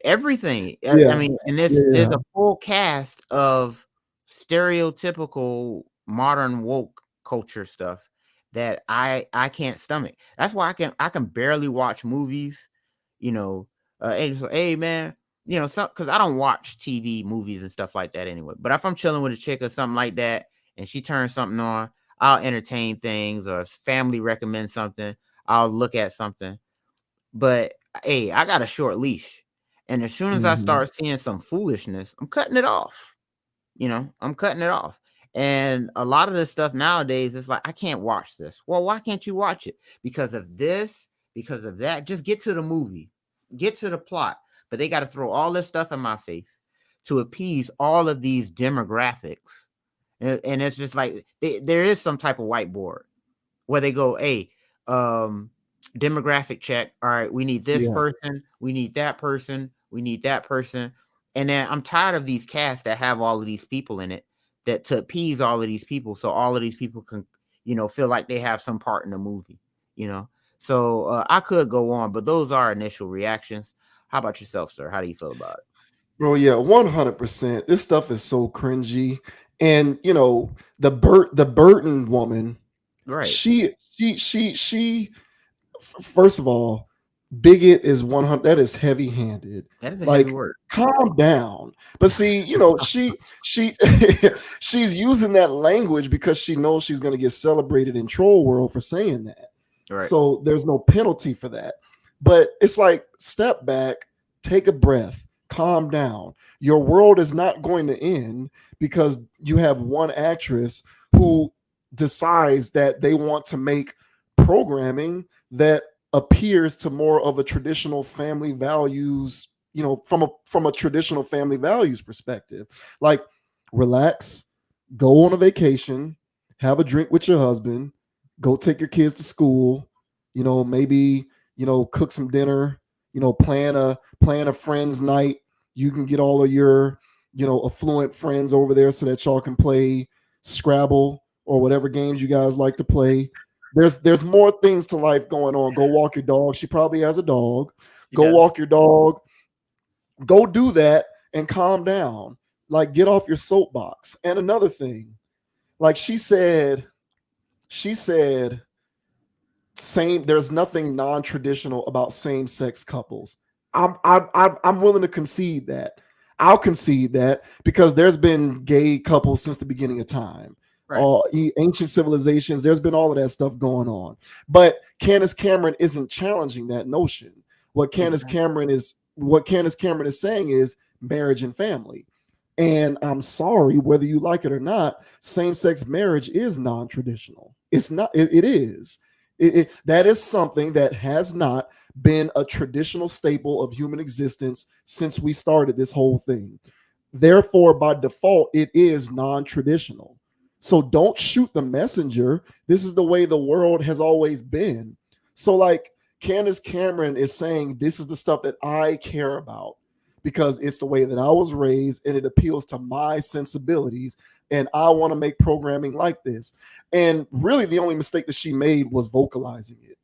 Speaker 2: everything. I
Speaker 1: Yeah.
Speaker 2: mean, and there's a full cast of stereotypical modern woke culture stuff that I can't stomach. That's why I can barely watch movies, and so, hey man, because I don't watch TV, movies, and stuff like that anyway. But if I'm chilling with a chick or something like that, and she turns something on, I'll entertain things, or if family recommends something, I'll look at something. But hey, I got a short leash. And as soon as I start seeing some foolishness, I'm cutting it off. I'm cutting it off. And a lot of this stuff nowadays, it's like, I can't watch this. Well, why can't you watch it? Because of this, because of that. Just get to the movie, get to the plot. But they got to throw all this stuff in my face to appease all of these demographics. And it's just like, there is some type of whiteboard where they go, hey, demographic check. All right, we need this person, we need that person, we need that person. And then I'm tired of these casts that have all of these people in it, that to appease all of these people, so all of these people can, feel like they have some part in the movie, So I could go on, but those are initial reactions. How about yourself, sir? How do you feel about it?
Speaker 1: Bro, yeah, 100%. This stuff is so cringy. And the Burton woman,
Speaker 2: Right.
Speaker 1: she first of all, bigot is 100. That is heavy handed.
Speaker 2: That is a heavy
Speaker 1: Like,
Speaker 2: word.
Speaker 1: calm down. But see, she she's using that language because she knows she's going to get celebrated in troll world for saying that.
Speaker 2: Right.
Speaker 1: So there's no penalty for that. But it's like, step back, take a breath, calm down. Your world is not going to end because you have one actress who decides that they want to make programming that appears to more of a traditional family values, from a traditional family values perspective. Like, relax, go on a vacation, have a drink with your husband, go take your kids to school, maybe, cook some dinner, plan a friends night. You can get all of your, affluent friends over there so that y'all can play Scrabble or whatever games you guys like to play. There's more things to life going on. Go walk your dog. She probably has a dog.
Speaker 2: She
Speaker 1: Go
Speaker 2: does.
Speaker 1: walk your dog. Go do that and calm down. Like, get off your soapbox. And another thing, like she said there's nothing non-traditional about same-sex couples. I'm willing to concede that. I'll concede that because there's been gay couples since the beginning of time.
Speaker 2: Right.
Speaker 1: Ancient civilizations, there's been all of that stuff going on. But Candace Cameron isn't challenging that notion. What Candace Cameron is saying is marriage and family. And I'm sorry, whether you like it or not, same-sex marriage is non-traditional. It's not. It is. That is something that has not been a traditional staple of human existence since we started this whole thing. Therefore, by default, it is non-traditional. So don't shoot the messenger. This is the way the world has always been. So, like, Candace Cameron is saying, this is the stuff that I care about because it's the way that I was raised and it appeals to my sensibilities. And I want to make programming like this. And really, the only mistake that she made was vocalizing it.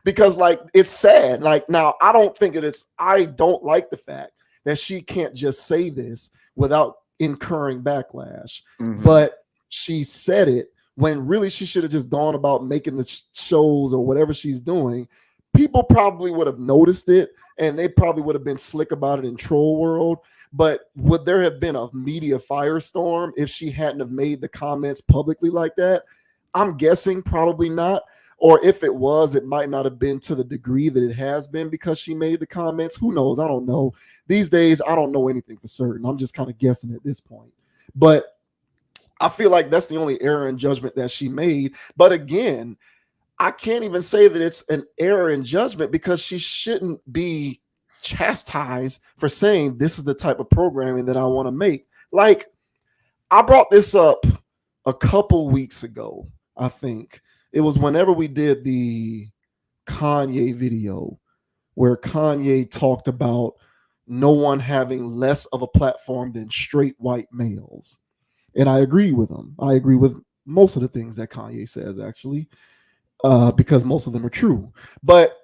Speaker 1: Because, like, it's sad. Like, now, I don't like the fact that she can't just say this without incurring backlash.
Speaker 2: Mhm.
Speaker 1: But she said it when really she should have just gone about making the shows or whatever she's doing. People probably would have noticed it and they probably would have been slick about it in troll world. But would there have been a media firestorm if she hadn't have made the comments publicly like that? I'm guessing probably not. Or if it was, it might not have been to the degree that it has been because she made the comments. Who knows? I don't know. These days, I don't know anything for certain. I'm just kind of guessing at this point. But I feel like that's the only error in judgment that she made. But again, I can't even say that it's an error in judgment because she shouldn't be chastised for saying this is the type of programming that I want to make. Like, I brought this up a couple weeks ago, I think. It was whenever we did the Kanye video where Kanye talked about no one having less of a platform than straight white males. And I agree with him. I agree with most of the things that Kanye says, actually, because most of them are true. But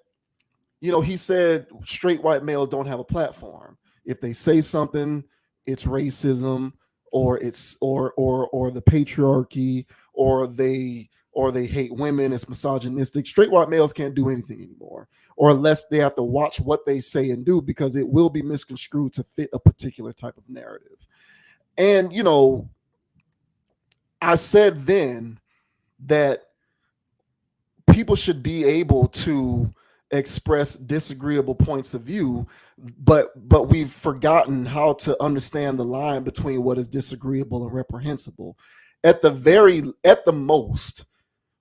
Speaker 1: he said straight white males don't have a platform. If they say something, it's racism, or it's or the patriarchy, or they hate women. It's misogynistic. Straight white males can't do anything anymore, or unless they have to watch what they say and do because it will be misconstrued to fit a particular type of narrative. And I said then that people should be able to express disagreeable points of view, but we've forgotten how to understand the line between what is disagreeable and reprehensible. At the most,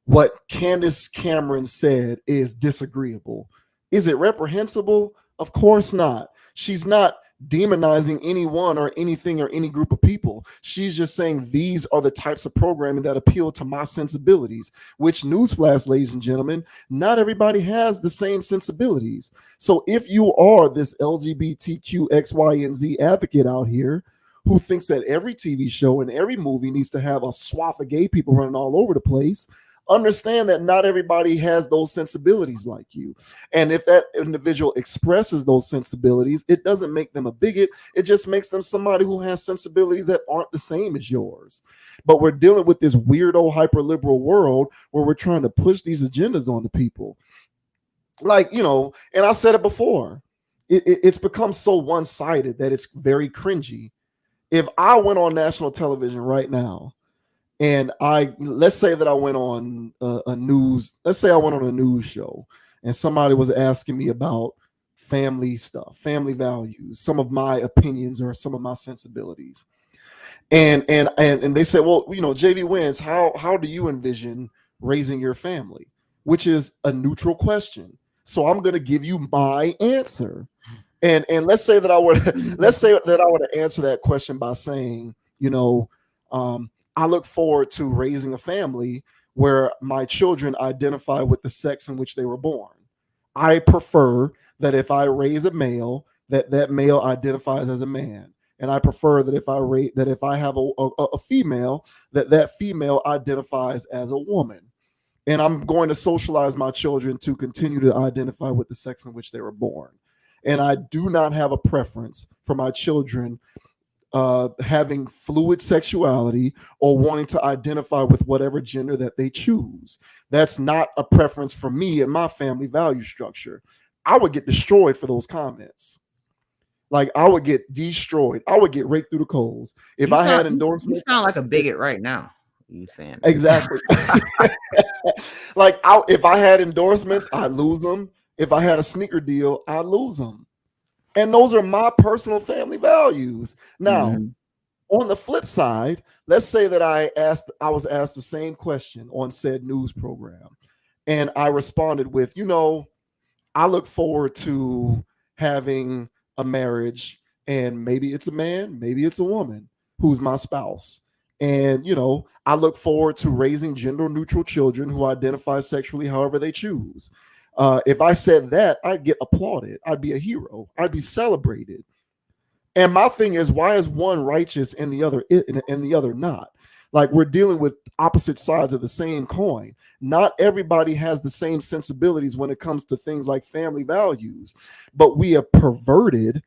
Speaker 1: what Candace Cameron said is disagreeable. Is it reprehensible? Of course not. She's not demonizing anyone or anything or any group of people. She's just saying these are the types of programming that appeal to my sensibilities, which, newsflash, ladies and gentlemen, not everybody has the same sensibilities. So if you are this LGBTQ X, Y, and Z advocate out here who thinks that every TV show and every movie needs to have a swath of gay people running all over the place, Understand that not everybody has those sensibilities like you. And if that individual expresses those sensibilities, it doesn't make them a bigot. It just makes them somebody who has sensibilities that aren't the same as yours. But we're dealing with this weirdo hyper liberal world where we're trying to push these agendas on the people. Like, and I said it before, it's become so one-sided that it's very cringy. If I went on national television right now and let's say that I went on a news show, and somebody was asking me about family stuff, family values, some of my opinions or some of my sensibilities. And they said, well, JV Wins, how do you envision raising your family? Which is a neutral question. So I'm going to give you my answer. And let's say that I would answer that question by saying, I look forward to raising a family where my children identify with the sex in which they were born. I prefer that if I raise a male, that male identifies as a man. And I prefer that if I have a female, that female identifies as a woman. And I'm going to socialize my children to continue to identify with the sex in which they were born. And I do not have a preference for my children having fluid sexuality or wanting to identify with whatever gender that they choose. That's not a preference for me and my family value structure. I would get destroyed for those comments. Like, I would get destroyed. I would get raked through the coals if I had endorsements.
Speaker 2: You sound like a bigot right now. You saying
Speaker 1: exactly? Like, if I had endorsements, I'd lose them. If I had a sneaker deal, I'd lose them. And those are my personal family values. Now, on the flip side, let's say that I was asked the same question on said news program, and I responded with, I look forward to having a marriage, and maybe it's a man, maybe it's a woman who's my spouse. And, I look forward to raising gender neutral children who identify sexually however they choose. If I said that, I'd get applauded. I'd be a hero. I'd be celebrated. And my thing is, why is one righteous and the other not? Like, we're dealing with opposite sides of the same coin. Not everybody has the same sensibilities when it comes to things like family values, but we have perverted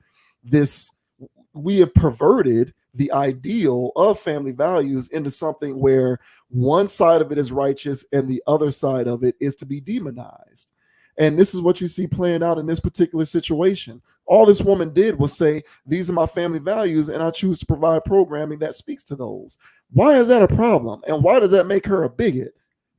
Speaker 1: the ideal of family values into something where one side of it is righteous and the other side of it is to be demonized. And this is what you see playing out in this particular situation. All this woman did was say, these are my family values, and I choose to provide programming that speaks to those. Why is that a problem? And why does that make her a bigot?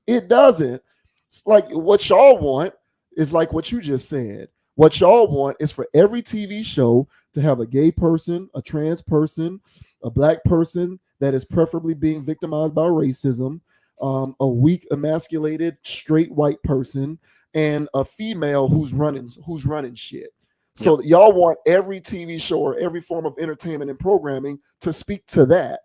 Speaker 1: It doesn't. It's like, what y'all want is like what you just said. What y'all want is for every TV show to have a gay person, a trans person, a black person that is preferably being victimized by racism, a weak, emasculated, straight white person, and a female who's running shit. So y'all want every TV show or every form of entertainment and programming to speak to that.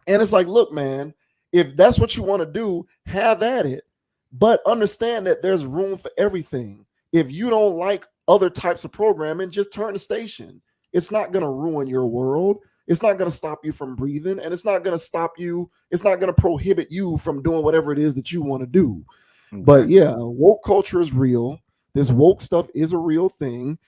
Speaker 1: And it's like, look, man, if that's what you want to do, have at it. But understand that there's room for everything. If you don't like other types of programming, just turn the station. It's not going to ruin your world. It's not going to stop you from breathing. And it's not going to prohibit you from doing whatever it is that you want to do. Okay. But yeah, woke culture is real. This woke stuff is a real thing.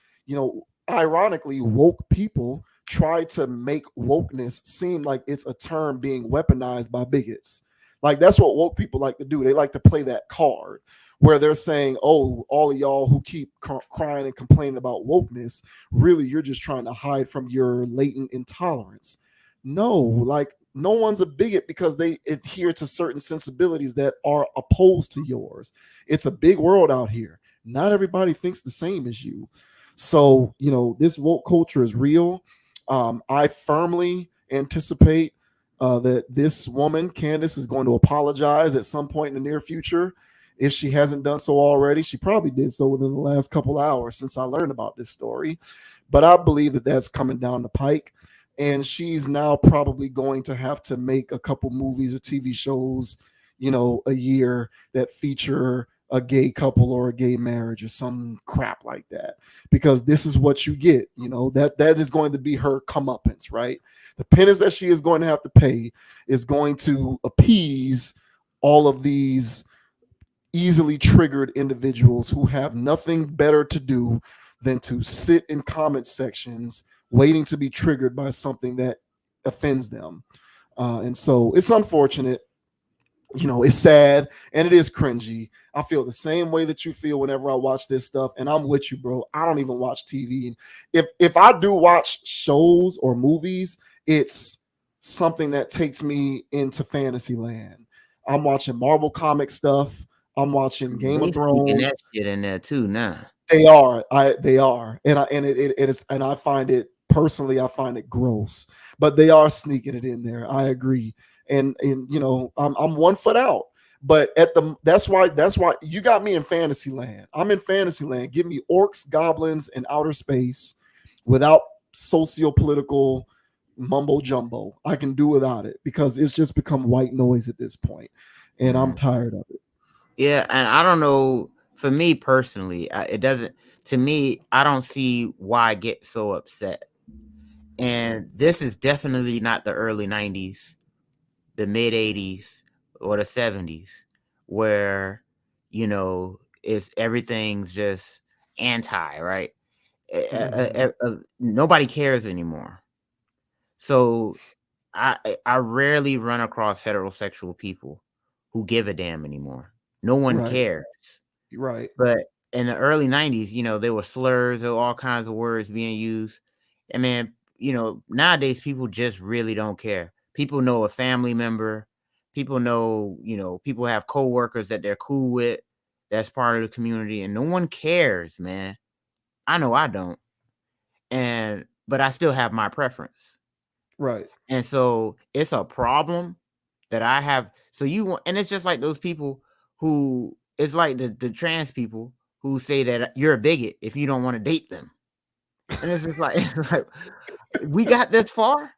Speaker 1: Ironically, woke people try to make wokeness seem like it's a term being weaponized by bigots. Like, that's what woke people like to do. They like to play that card where they're saying, oh, all of y'all who keep crying and complaining about wokeness, really, you're just trying to hide from your latent intolerance. No, like, no one's a bigot because they adhere to certain sensibilities that are opposed to yours. It's a big world out here. Not everybody thinks the same as you. So, this woke culture is real. I firmly anticipate that this woman, Candace, is going to apologize at some point in the near future. If she hasn't done so already, she probably did so within the last couple hours since I learned about this story. But I believe that that's coming down the pike. And she's now probably going to have to make a couple movies or TV shows, a year that feature a gay couple or a gay marriage or some crap like that, because this is what you get. That is going to be her comeuppance, right? The penance that she is going to have to pay is going to appease all of these easily triggered individuals who have nothing better to do than to sit in comment sections waiting to be triggered by something that offends them. And so it's unfortunate. It's sad and it is cringy. I feel the same way that you feel whenever I watch this stuff, and I'm with you, bro. I don't even watch TV. If I do watch shows or movies, it's something that takes me into fantasy land. I'm watching Marvel comic stuff. I'm watching Game
Speaker 2: They
Speaker 1: of
Speaker 2: sneaking
Speaker 1: Thrones.
Speaker 2: that shit in there too now.
Speaker 1: They are. They are. It is, and I find it personally, I find it gross. But they are sneaking it in there. I agree. And I'm 1 foot out. But that's why you got me in fantasy land. I'm in fantasy land. Give me orcs, goblins, and outer space without socio-political mumbo jumbo. I can do without it because it's just become white noise at this point. And I'm tired of it.
Speaker 2: Yeah, and I don't know. For me personally, it doesn't. To me, I don't see why I get so upset. And this is definitely not the early '90s, the mid '80s, or the '70s, where it's everything's just anti, right? Nobody cares anymore. So I rarely run across heterosexual people who give a damn anymore. No one
Speaker 1: Right.
Speaker 2: cares.
Speaker 1: Right.
Speaker 2: But in the early '90s, there were slurs, there were all kinds of words being used. And man, nowadays people just really don't care. People know a family member. People know, people have coworkers that they're cool with. That's part of the community, and no one cares, man. I know I don't. But I still have my preference.
Speaker 1: Right.
Speaker 2: And so it's a problem that I have. So and it's just like those people who, it's like the trans people who say that you're a bigot if you don't want to date them. And it's just like, we got this far.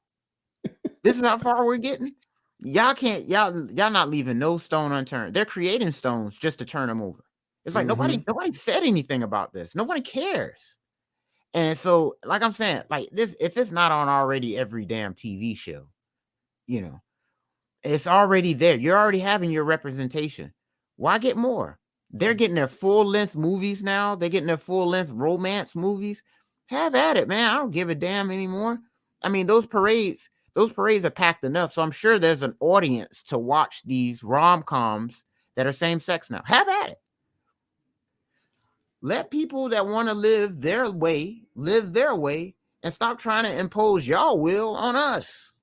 Speaker 2: This is how far we're getting. Y'all not leaving no stone unturned. They're creating stones just to turn them over. It's like nobody said anything about this. Nobody cares. And so, like I'm saying, like this, if it's not on already every damn TV show, it's already there. You're already having your representation. Why get more? They're getting their full-length movies now. They're getting their full-length romance movies. Have at it, man. I don't give a damn anymore. I mean, those parades are packed enough. So I'm sure there's an audience to watch these rom-coms that are same-sex now. Have at it. Let people that want to live their way, and stop trying to impose y'all will on us.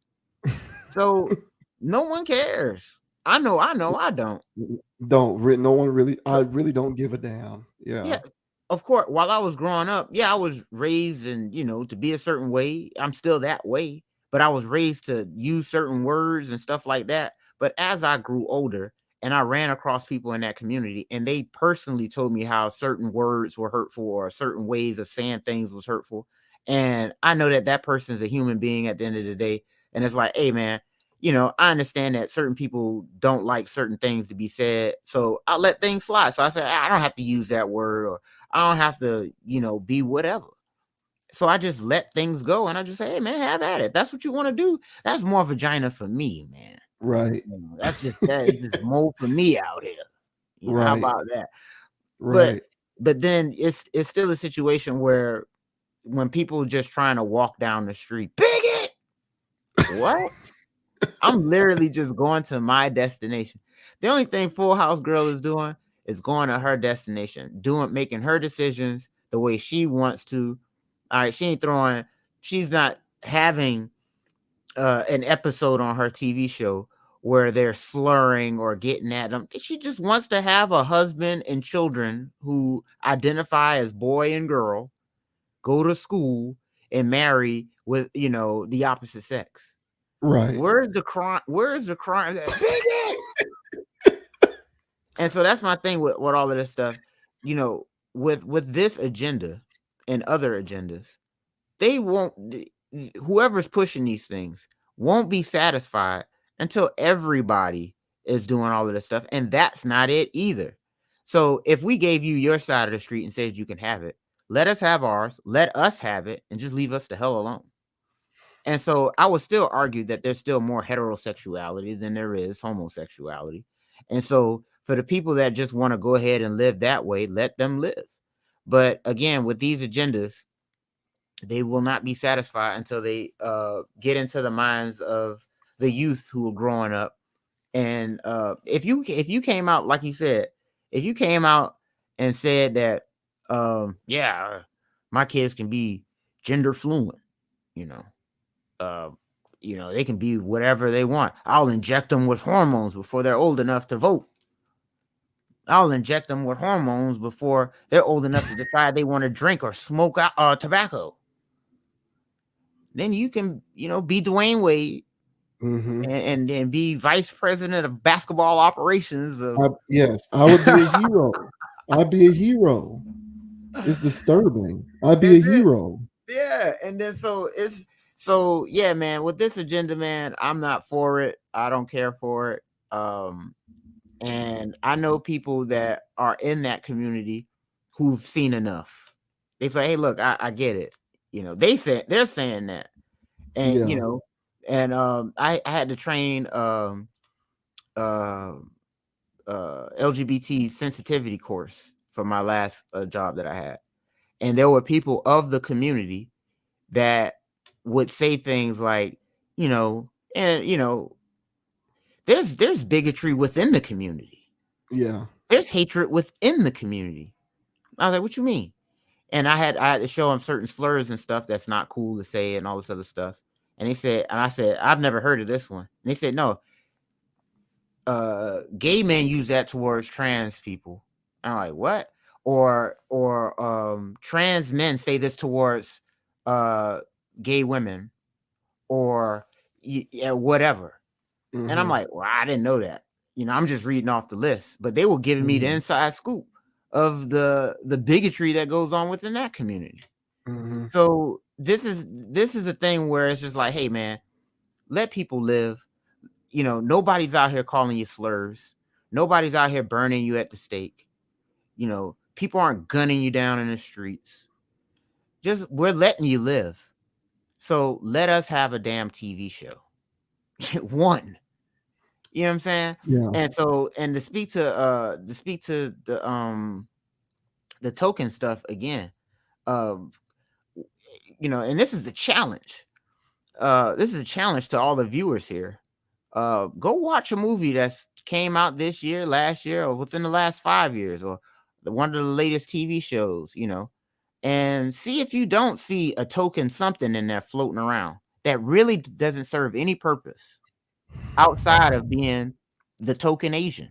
Speaker 2: So no one cares. I know I don't.
Speaker 1: No one really, I really don't give a damn.
Speaker 2: Yeah. Of course, while I was growing up, I was raised to be a certain way. I'm still that way, but I was raised to use certain words and stuff like that. But as I grew older and I ran across people in that community and they personally told me how certain words were hurtful or certain ways of saying things was hurtful. And I know that person's a human being at the end of the day. And it's like, hey, man, I understand that certain people don't like certain things to be said. So I let things slide. So I said, I don't have to use that word, or I don't have to, be whatever. So I just let things go. And I just say, hey, man, have at it. That's what you want to do. That's more vagina for me, man.
Speaker 1: Right.
Speaker 2: That's just more for me out here.
Speaker 1: Right.
Speaker 2: How about that?
Speaker 1: Right.
Speaker 2: But then it's still a situation where when people just trying to walk down the street, bigot, what? I'm literally just going to my destination. The only thing Full House Girl is doing is going to her destination, making her decisions the way she wants to. All right, she's not having an episode on her TV show where they're slurring or getting at them. She just wants to have a husband and children who identify as boy and girl, go to school, and marry with, the opposite sex.
Speaker 1: Right.
Speaker 2: Where's the crime? And so that's my thing with all of this stuff. With this agenda and other agendas, whoever's pushing these things won't be satisfied until everybody is doing all of this stuff. And that's not it either. So if we gave you your side of the street and said you can have it, let us have ours, let us have it, and just leave us the hell alone. And so I would still argue that there's still more heterosexuality than there is homosexuality. And so for the people that just want to go ahead and live that way, let them live. But again, with these agendas, they will not be satisfied until they get into the minds of the youth who are growing up. And if you came out, like you said, if you came out and said that, yeah, my kids can be gender fluent, you know, they can be whatever they want. I'll inject them with hormones before they're old enough to vote. I'll inject them with hormones before they're old enough to decide they want to drink or smoke tobacco. Then you can, be Dwayne Wade and be vice president of basketball operations.
Speaker 1: Yes, I would be a hero. I'd be a hero. It's disturbing. I'd be a hero.
Speaker 2: Yeah, and then yeah, man, with this agenda, man, I'm not for it. I don't care for it. And I know people that are in that community who've seen enough. They say, hey, look, I get it. They're saying that. And I had to train LGBT sensitivity course for my last job that I had. And there were people of the community that would say things like, there's bigotry within the community.
Speaker 1: Yeah.
Speaker 2: There's hatred within the community. I was like, what you mean? And I had to show them certain slurs and stuff that's not cool to say and all this other stuff. And I said, I've never heard of this one. And they said, no, gay men use that towards trans people. And I'm like, what? Or trans men say this towards gay women or whatever. And I'm like, well, I didn't know that. I'm just reading off the list. But they were giving me the inside scoop of the bigotry that goes on within that community. So this is a thing where it's just like, hey, man, let people live. Nobody's out here calling you slurs. Nobody's out here burning you at the stake. People aren't gunning you down in the streets. We're letting you live. So let us have a damn TV show. One. You know what I'm saying?
Speaker 1: Yeah.
Speaker 2: And so, and to speak to the token stuff again, and this is a challenge. This is a challenge to all the viewers here. Go watch a movie that's came out this year, last year, or within the last 5 years, or one of the latest TV shows, and see if you don't see a token something in there floating around that really doesn't serve any purpose outside of being the token Asian,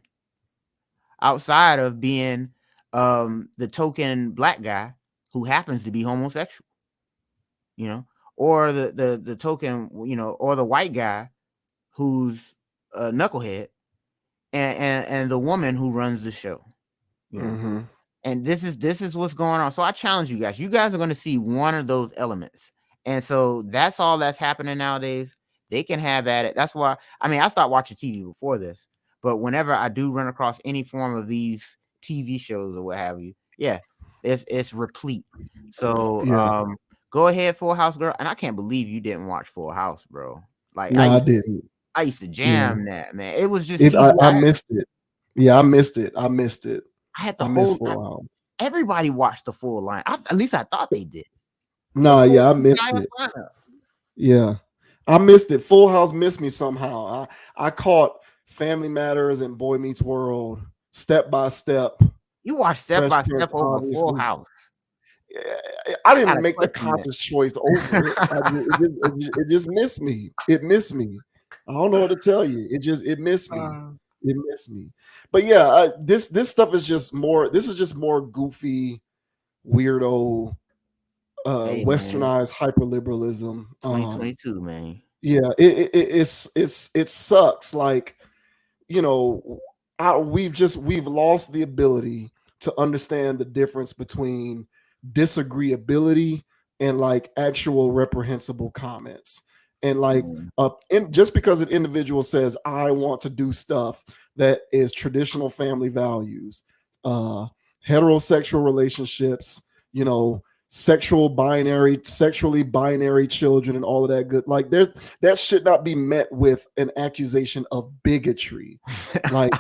Speaker 2: outside of being the token black guy who happens to be homosexual, or the token, or the white guy who's a knucklehead, and the woman who runs the show, and this is what's going on. So I challenge you guys. You guys are going to see one of those elements, and so that's all that's happening nowadays. They can have at it. That's why, I stopped watching TV before this, but whenever I do run across any form of these TV shows or what have you, yeah, it's replete. So go ahead, Full House girl. And I can't believe you didn't watch Full House, bro. Like,
Speaker 1: no, I didn't.
Speaker 2: I used to jam that, man. It was just
Speaker 1: I missed it. Yeah, I missed it. I
Speaker 2: had the whole Full House. Everybody watched the full line. At least I thought they did.
Speaker 1: No, yeah, I missed it. Yeah, I missed it. Full House missed me somehow. I caught Family Matters and Boy Meets World Step by Step.
Speaker 2: You watched Step by Step over Full House.
Speaker 1: I didn't make the conscious choice over it. It just missed me. It missed me. I don't know what to tell you. It missed me. It missed me. But yeah, this stuff is just more. This is just more goofy, weirdo, westernized hyperliberalism.
Speaker 2: 2022, man.
Speaker 1: Yeah, it sucks. Like, we've lost the ability to understand the difference between disagreeability and like actual reprehensible comments. And like, just because an individual says, I want to do stuff that is traditional family values, heterosexual relationships, sexually binary children and all of that good. Like that should not be met with an accusation of bigotry. Like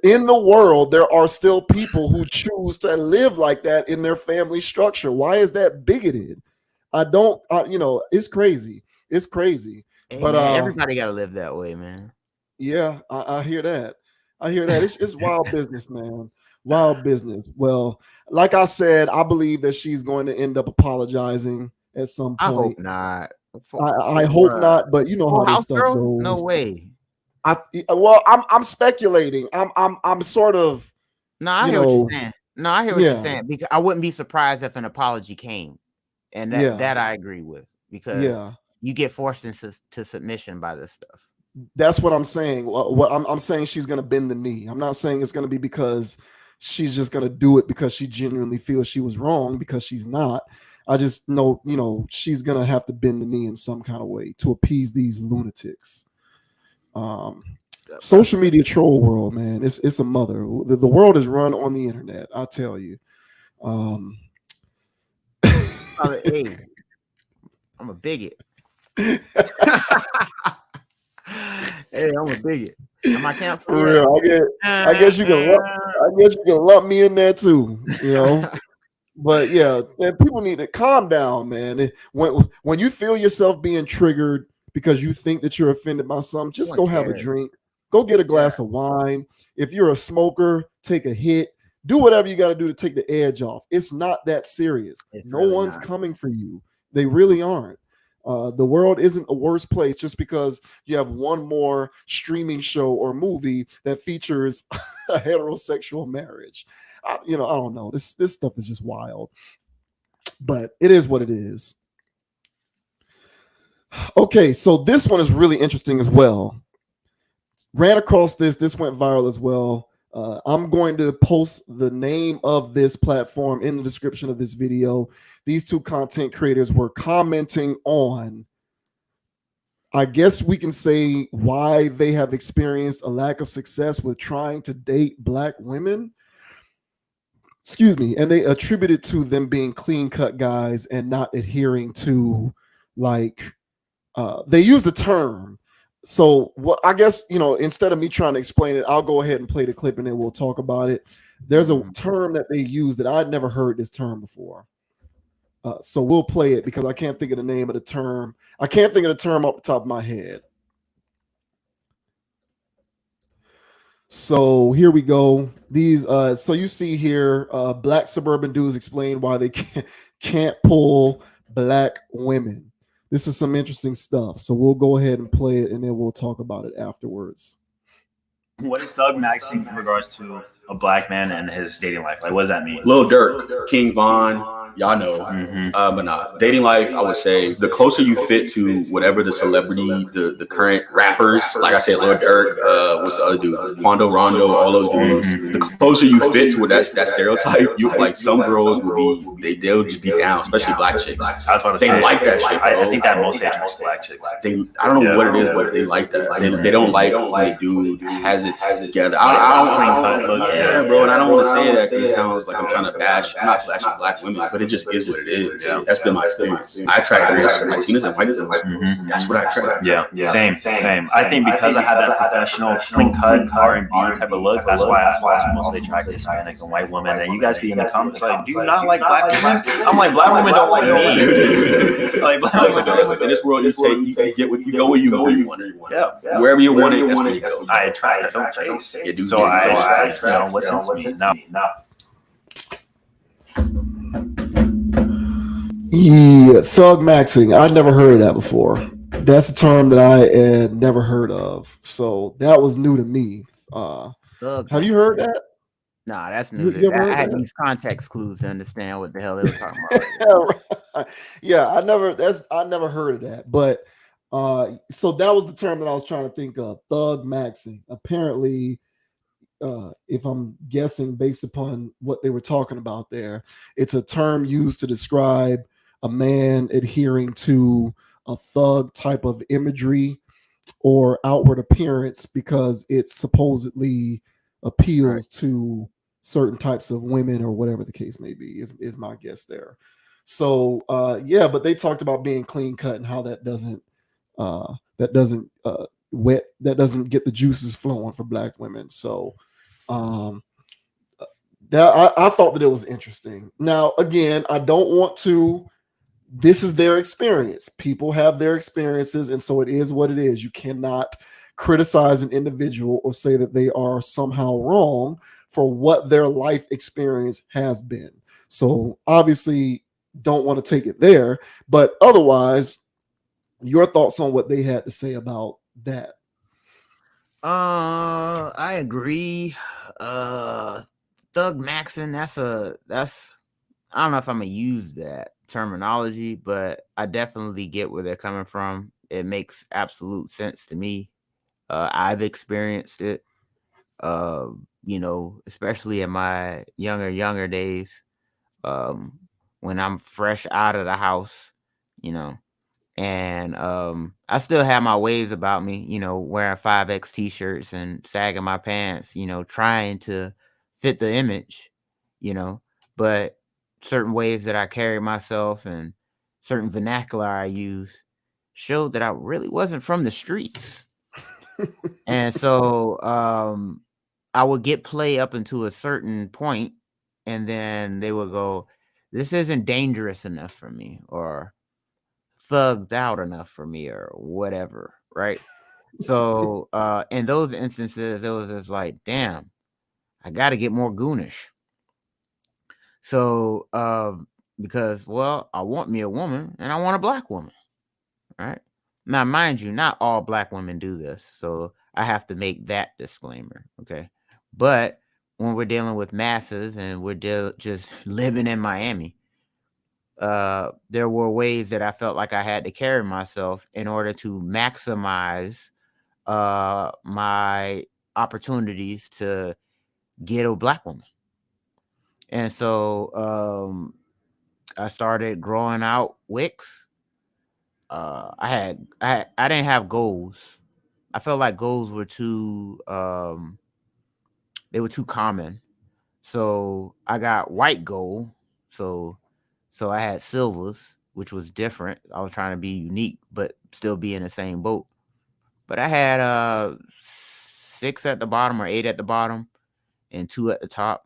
Speaker 1: in the world, there are still people who choose to live like that in their family structure. Why is that bigoted? It's crazy. It's crazy.
Speaker 2: Hey,
Speaker 1: But
Speaker 2: man, everybody got to live that way, man.
Speaker 1: Yeah, I hear that. It's wild business, man. Wild business. Well, like I said, I believe that she's going to end up apologizing at some
Speaker 2: I hope
Speaker 1: point.
Speaker 2: not.
Speaker 1: I hope not, but you know how this
Speaker 2: House
Speaker 1: stuff
Speaker 2: girl?
Speaker 1: goes.
Speaker 2: No way.
Speaker 1: I'm speculating. I'm sort of.
Speaker 2: No, I hear what you're saying. No, I hear what you're saying, because I wouldn't be surprised if an apology came, and that I agree with, because you get forced into submission by this stuff.
Speaker 1: That's what I'm saying. What I'm saying, she's gonna bend the knee. I'm not saying it's gonna be because she's just gonna do it because she genuinely feels she was wrong, because she's not. I just know, she's gonna have to bend the knee in some kind of way to appease these lunatics. Social media troll world, man. It's a mother. The world is run on the internet. I tell you.
Speaker 2: Hey, I'm a bigot. Hey, I'm a bigot. I can't.
Speaker 1: For real. I guess you can lump me in there too. But yeah, man, people need to calm down, man. When you feel yourself being triggered because you think that you're offended by something, just go have a drink. Go get a glass of wine. If you're a smoker, take a hit. Do whatever you got to do to take the edge off. It's not that serious. No one's coming for you. They really aren't. The world isn't a worse place just because you have one more streaming show or movie that features a heterosexual marriage. I don't know. This stuff is just wild, but it is what it is. Okay, so this one is really interesting as well. Ran across this. This went viral as well. I'm going to post the name of this platform in the description of this video. These two content creators were commenting on, I guess we can say, why they have experienced a lack of success with trying to date Black women. Excuse me. And they attributed to them being clean-cut guys and not adhering to, they use the term. So what I guess, instead of me trying to explain it, I'll go ahead and play the clip and then we'll talk about it. There's a term that they use that I'd never heard this term before. So we'll play it because I can't think of the name of the term. I can't think of the term off the top of my head. So here we go. These so you see here, Black suburban dudes explain why they can't pull Black women. This is some interesting stuff. So we'll go ahead and play it and then we'll talk about it afterwards.
Speaker 5: What is thug maxing in regards to a Black man and his dating life? Like, what does that mean?
Speaker 6: Lil Durk, King Von, y'all know. But nah, dating life, I would say the closer you fit to whatever the celebrity, the current rappers, like I said, Lil Durk, what's the other dude? Quando Rondo, all those dudes. The closer you fit to what that stereotype, you like some girls will be, they'll just be down, especially Black chicks. They like that shit, bro.
Speaker 5: I think that mostly attracts Black chicks.
Speaker 6: I don't know what it is, but they like that. They don't like when a dude has it together. Yeah, bro, and I don't want to say that because it sounds like I'm trying to bash. I'm not bashing Black women, but it just is what it is. Yeah. That's been my experience. I attract Latinas and white girls. That's what I attract.
Speaker 5: Yeah. Same. I think because I have that professional, clean cut, R&B type of look, that's why I mostly attract Hispanic and white women. And you guys be in the comments like, do you not like Black women? I'm like, Black women don't like me. Like, Black women don't like me.
Speaker 6: In this world, you get what you go where you want.
Speaker 5: Yeah.
Speaker 6: Wherever you want it, that's where you go.
Speaker 5: I attract, I don't chase. So I attract, listen to me. No.
Speaker 1: Yeah, thug maxing. I'd never heard of that before. That's a term that I had never heard of. So that was new to me. Have you heard that?
Speaker 2: Nah, that's new. I had these context clues to understand what the hell they were talking about.
Speaker 1: Yeah, I never heard of that. But so that was the term that I was trying to think of. Thug maxing. Apparently, if I'm guessing based upon what they were talking about there, it's a term used to describe a man adhering to a thug type of imagery or outward appearance because it supposedly appeals to certain types of women or whatever the case may be is my guess there. So yeah, but they talked about being clean cut and how that doesn't wet, that doesn't get the juices flowing for black women. So um that I thought that it was interesting. Now again, I don't want to, this is their experience. People have their experiences, and so it is what it is. You cannot criticize an individual or say that they are somehow wrong for what their life experience has been. So obviously, don't want to take it there, but otherwise, your thoughts on what they had to say about that.
Speaker 2: I agree. Thug Maxon, that's I don't know if I'm gonna use that terminology, but I definitely get where they're coming from. It makes absolute sense to me. I've experienced it. Especially in my younger days, um, when I'm fresh out of the house, you know, and I still have my ways about me, wearing 5X t-shirts and sagging my pants, trying to fit the image, you know, but certain ways that I carry myself and certain vernacular I use showed that I really wasn't from the streets. And so I would get play up into a certain point, and then they would go, this isn't dangerous enough for me, or thugged out enough for me, or whatever, right? So in those instances, it was just like, damn, I got to get more goonish. So because, well, I want me a woman and I want a black woman, right? Now, mind you, not all black women do this, so I have to make that disclaimer, okay? But when we're dealing with masses and we're just living in Miami, there were ways that I felt like I had to carry myself in order to maximize my opportunities to get a black woman. And so I started growing out wicks. I didn't have goals. I felt like goals were too they were too common. So I got white gold. So I had silvers, which was different. I was trying to be unique, but still be in the same boat. But I had 6 at the bottom or 8 at the bottom and 2 at the top,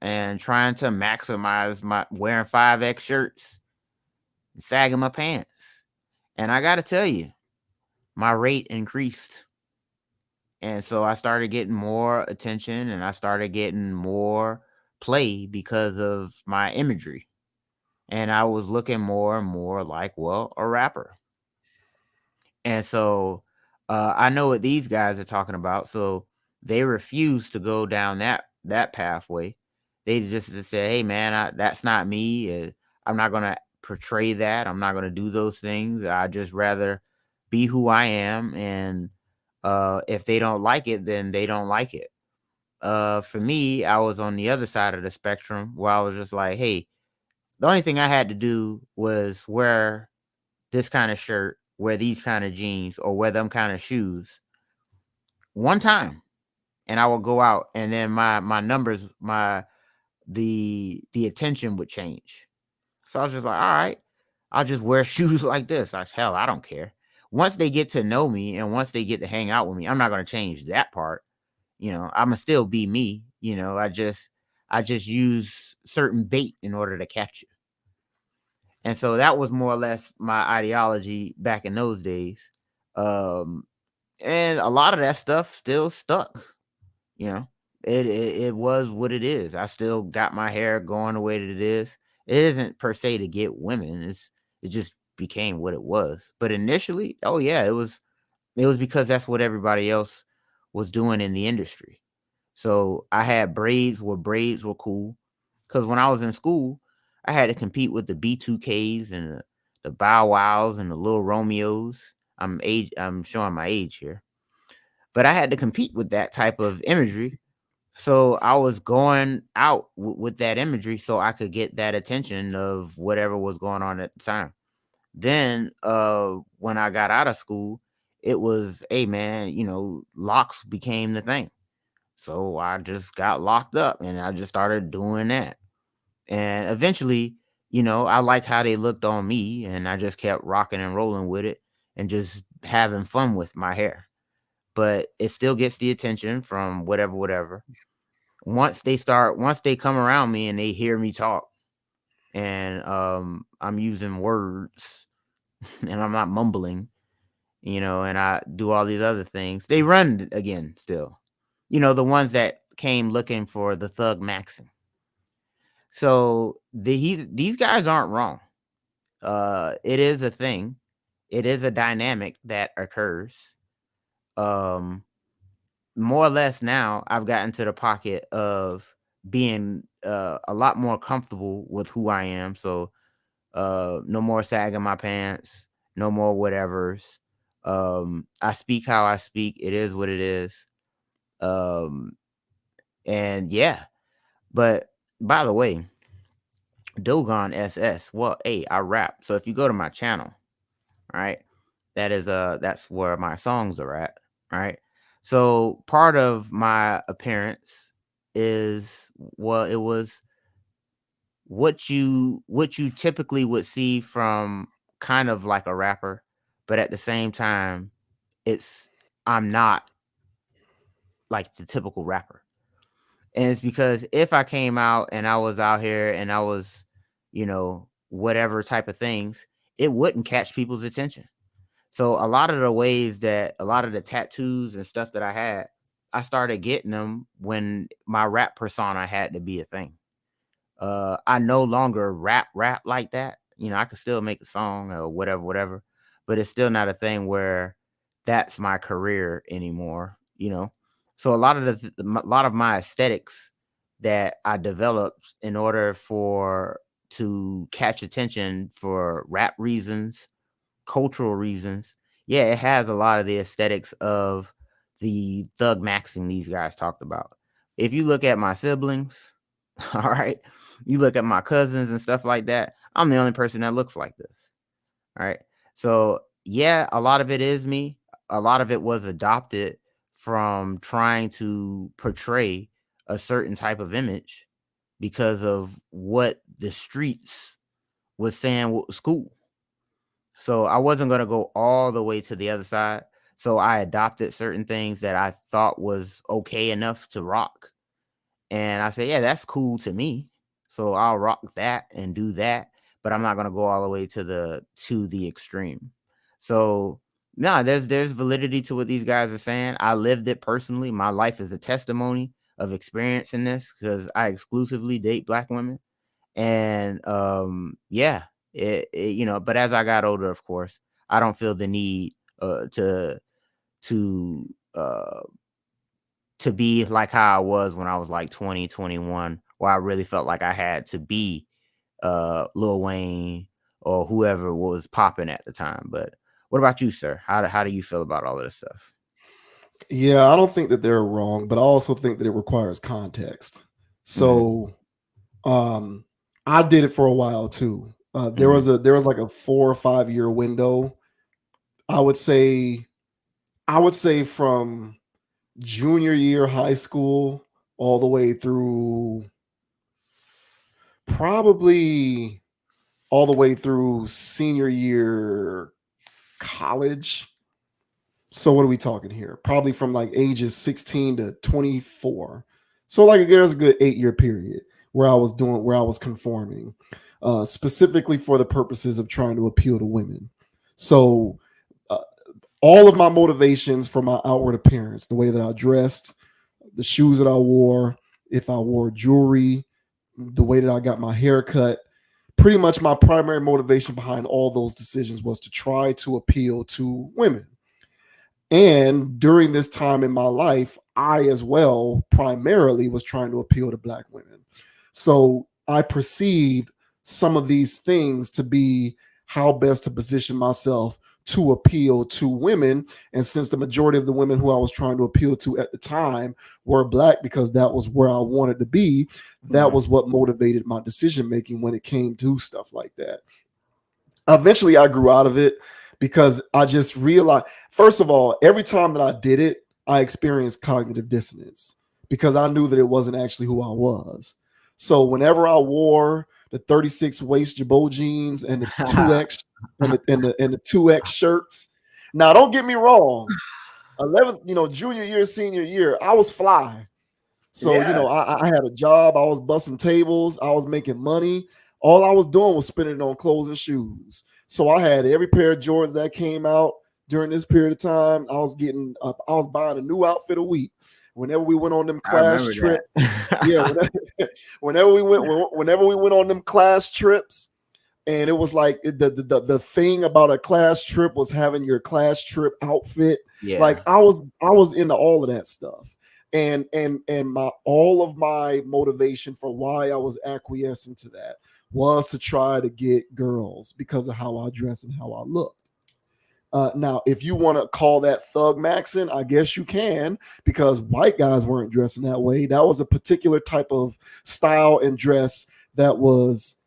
Speaker 2: and trying to maximize my wearing 5X shirts and sagging my pants. And I got to tell you, my rate increased. And so I started getting more attention and I started getting more play because of my imagery. And I was looking more and more like, well, a rapper. And so I know what these guys are talking about. So they refuse to go down that pathway. They just say, hey, man, that's not me. I'm not going to portray that. I'm not going to do those things. I just rather be who I am. And if they don't like it, then they don't like it. For me, I was on the other side of the spectrum where I was just like, hey, the only thing I had to do was wear this kind of shirt, wear these kind of jeans, or wear them kind of shoes one time, and I would go out, and then my numbers, the attention would change. So I was just like, all right, I'll just wear shoes like this. Hell, I don't care. Once they get to know me and once they get to hang out with me, I'm not going to change that part. I'm gonna still be me. I just use certain bait in order to catch you. And so that was more or less my ideology back in those days. And a lot of that stuff still stuck. You know, it was what it is. I still got my hair going the way that it is. It isn't per se to get women. It just became what it was. But initially, oh yeah, it was because that's what everybody else was doing in the industry. So I had braids were cool. Because when I was in school, I had to compete with the B2Ks and the Bow Wows and the Little Romeos. I'm showing my age here. But I had to compete with that type of imagery. So I was going out with that imagery so I could get that attention of whatever was going on at the time. Then when I got out of school, it was, hey man, locks became the thing. So I just got locked up and I just started doing that. And eventually, I like how they looked on me, and I just kept rocking and rolling with it and just having fun with my hair. But it still gets the attention from whatever. Once they come around me and they hear me talk, and I'm using words and I'm not mumbling, and I do all these other things, they run again still. The ones that came looking for the thug maxing. So these guys aren't wrong. It is a thing. It is a dynamic that occurs. More or less now, I've gotten to the pocket of being a lot more comfortable with who I am. So no more sagging my pants, no more whatevers. I speak how I speak. It is what it is. And yeah. But by the way, Dogon SS. Well, hey, I rap. So if you go to my channel, right, that's where my songs are at, right? So part of my appearance is, well, it was what you typically would see from kind of like a rapper, but at the same time, I'm not like the typical rapper. And it's because if I came out and I was out here and I was, whatever type of things, it wouldn't catch people's attention. So a lot of the tattoos and stuff that I had, I started getting them when my rap persona had to be a thing. I no longer rap like that. I could still make a song or whatever, but it's still not a thing where that's my career anymore. So a lot of my aesthetics that I developed in order to catch attention for rap reasons, cultural reasons. Yeah, it has a lot of the aesthetics of the thug maxing these guys talked about. If you look at my siblings, all right, you look at my cousins and stuff like that, I'm the only person that looks like this. All right. So yeah, a lot of it is me. A lot of it was adopted from trying to portray a certain type of image because of what the streets was saying was cool. So I wasn't going to go all the way to the other side. So I adopted certain things that I thought was okay enough to rock. And I said, yeah, that's cool to me. So I'll rock that and do that. But I'm not going to go all the way to the extreme. So no, there's validity to what these guys are saying. I lived it personally. My life is a testimony of experiencing this because I exclusively date Black women. And yeah, but as I got older, of course, I don't feel the need to be like how I was when I was like 20, 21, where I really felt like I had to be Lil Wayne or whoever was popping at the time. But what about you, sir? How do you feel about all of this stuff?
Speaker 1: Yeah, I don't think that they're wrong, but I also think that it requires context. So I did it for a while too. There was like a 4 or 5 year window. I would say from junior year high school all the way through probably all the way through senior year college. So what are we talking here? Probably from like ages 16 to 24. So like there's a good 8-year period where I was conforming, specifically for the purposes of trying to appeal to women. So all of my motivations for my outward appearance, the way that I dressed, the shoes that I wore, if I wore jewelry, the way that I got my hair cut, pretty much my primary motivation behind all those decisions was to try to appeal to women. And during this time in my life, I as well primarily was trying to appeal to Black women. So I perceived some of these things to be how best to position myself to appeal to women. And since the majority of the women who I was trying to appeal to at the time were Black, because that was where I wanted to be, that was what motivated my decision making when it came to stuff like that. Eventually, I grew out of it because I just realized, first of all, every time that I did it, I experienced cognitive dissonance because I knew that it wasn't actually who I was. So whenever I wore the 36 waist Jabot jeans and the 2X and the 2X shirts, now don't get me wrong, 11th, junior year, senior year, I was fly. So,
Speaker 2: Yeah.
Speaker 1: I had a job, I was busting tables, I was making money. All I was doing was spending it on clothes and shoes. So I had every pair of Jordans that came out during this period of time. I was buying a new outfit a week. Whenever we went on them
Speaker 2: I
Speaker 1: class
Speaker 2: remember
Speaker 1: trips,
Speaker 2: that.
Speaker 1: yeah, whenever we went on them class trips, and it was like the thing about a class trip was having your class trip outfit.
Speaker 2: Yeah.
Speaker 1: Like I was into all of that stuff. And my all of my motivation for why I was acquiescing to that was to try to get girls because of how I dress and how I look. Now, if you want to call that thug maxing, I guess you can, because white guys weren't dressing that way. That was a particular type of style and dress that was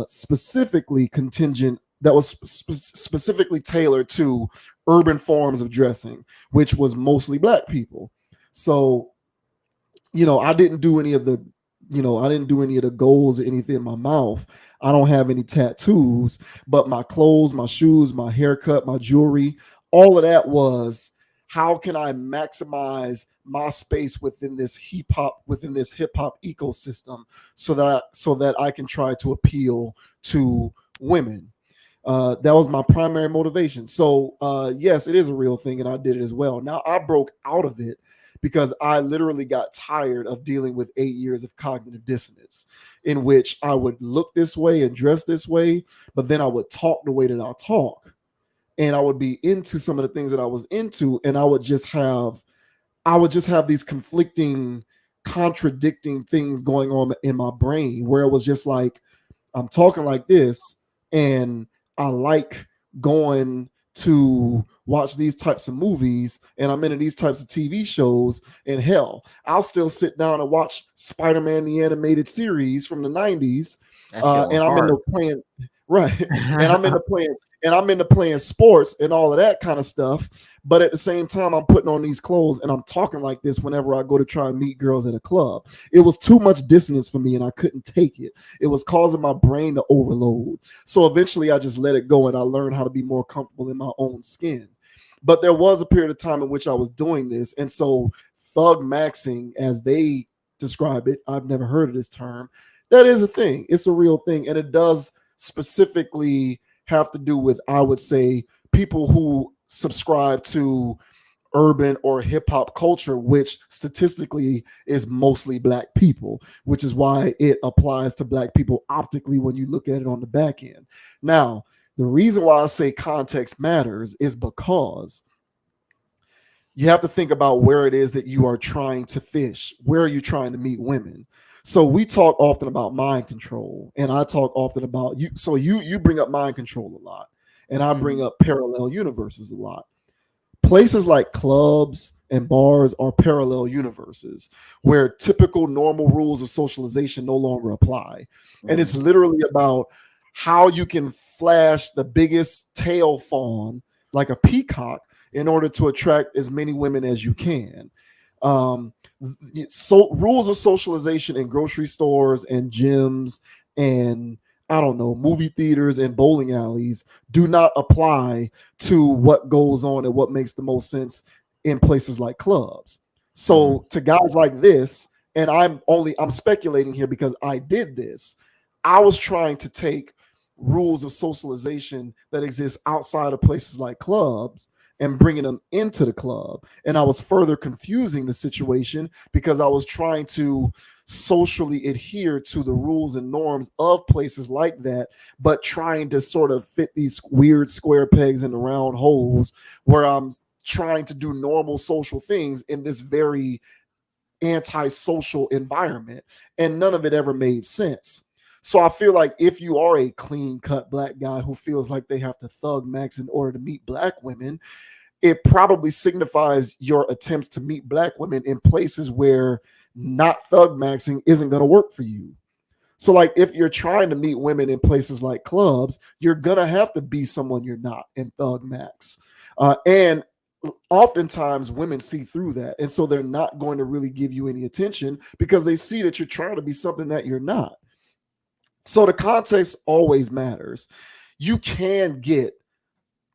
Speaker 1: specifically contingent, that was specifically tailored to urban forms of dressing, which was mostly black people. So, I didn't do any of the goals or anything in my mouth. I don't have any tattoos, but my clothes, my shoes, my haircut, my jewelry, all of that was, how can I maximize my space within this hip hop ecosystem so that I can try to appeal to women. That was my primary motivation. So yes, it is a real thing, and I did it as well. Now I broke out of it because I literally got tired of dealing with 8 years of cognitive dissonance, in which I would look this way and dress this way, but then I would talk the way that I talk, and I would be into some of the things that I was into, and I would just have these conflicting, contradicting things going on in my brain, where it was just like, I'm talking like this, and I like going to watch these types of movies, and I'm into these types of TV shows, and hell, I'll still sit down and watch Spider-Man the animated series from the 90s, and I'm into playing right, and I'm into playing sports and all of that kind of stuff. But at the same time, I'm putting on these clothes and I'm talking like this whenever I go to try and meet girls at a club. It was too much dissonance for me, and I couldn't take it. It was causing my brain to overload. So eventually I just let it go, and I learned how to be more comfortable in my own skin. But there was a period of time in which I was doing this. And so thug maxing, as they describe it, I've never heard of this term. That is a thing. It's a real thing. And it does specifically have to do with, I would say, people who subscribe to urban or hip hop culture, which statistically is mostly black people, which is why it applies to black people optically when you look at it on the back end. Now, the reason why I say context matters is because you have to think about where it is that you are trying to fish. Where are you trying to meet women? So we talk often about mind control, and I talk often about you. So you bring up mind control a lot, and I bring up parallel universes a lot. Places like clubs and bars are parallel universes where typical normal rules of socialization no longer apply. And it's literally about how you can flash the biggest tail fawn like a peacock in order to attract as many women as you can. So rules of socialization in grocery stores and gyms and, I don't know, movie theaters and bowling alleys do not apply to what goes on and what makes the most sense in places like clubs. So to guys like this, and I'm speculating here because I did this, I was trying to take rules of socialization that exist outside of places like clubs and bringing them into the club. And I was further confusing the situation because I was trying to socially adhere to the rules and norms of places like that, but trying to sort of fit these weird square pegs in the round holes where I'm trying to do normal social things in this very antisocial environment. And none of it ever made sense. So I feel like if you are a clean-cut black guy who feels like they have to thug max in order to meet black women, it probably signifies your attempts to meet black women in places where not thug maxing isn't going to work for you. So like if you're trying to meet women in places like clubs, you're going to have to be someone you're not in thug max. And oftentimes women see through that, and so they're not going to really give you any attention because they see that you're trying to be something that you're not. So the context always matters. You can get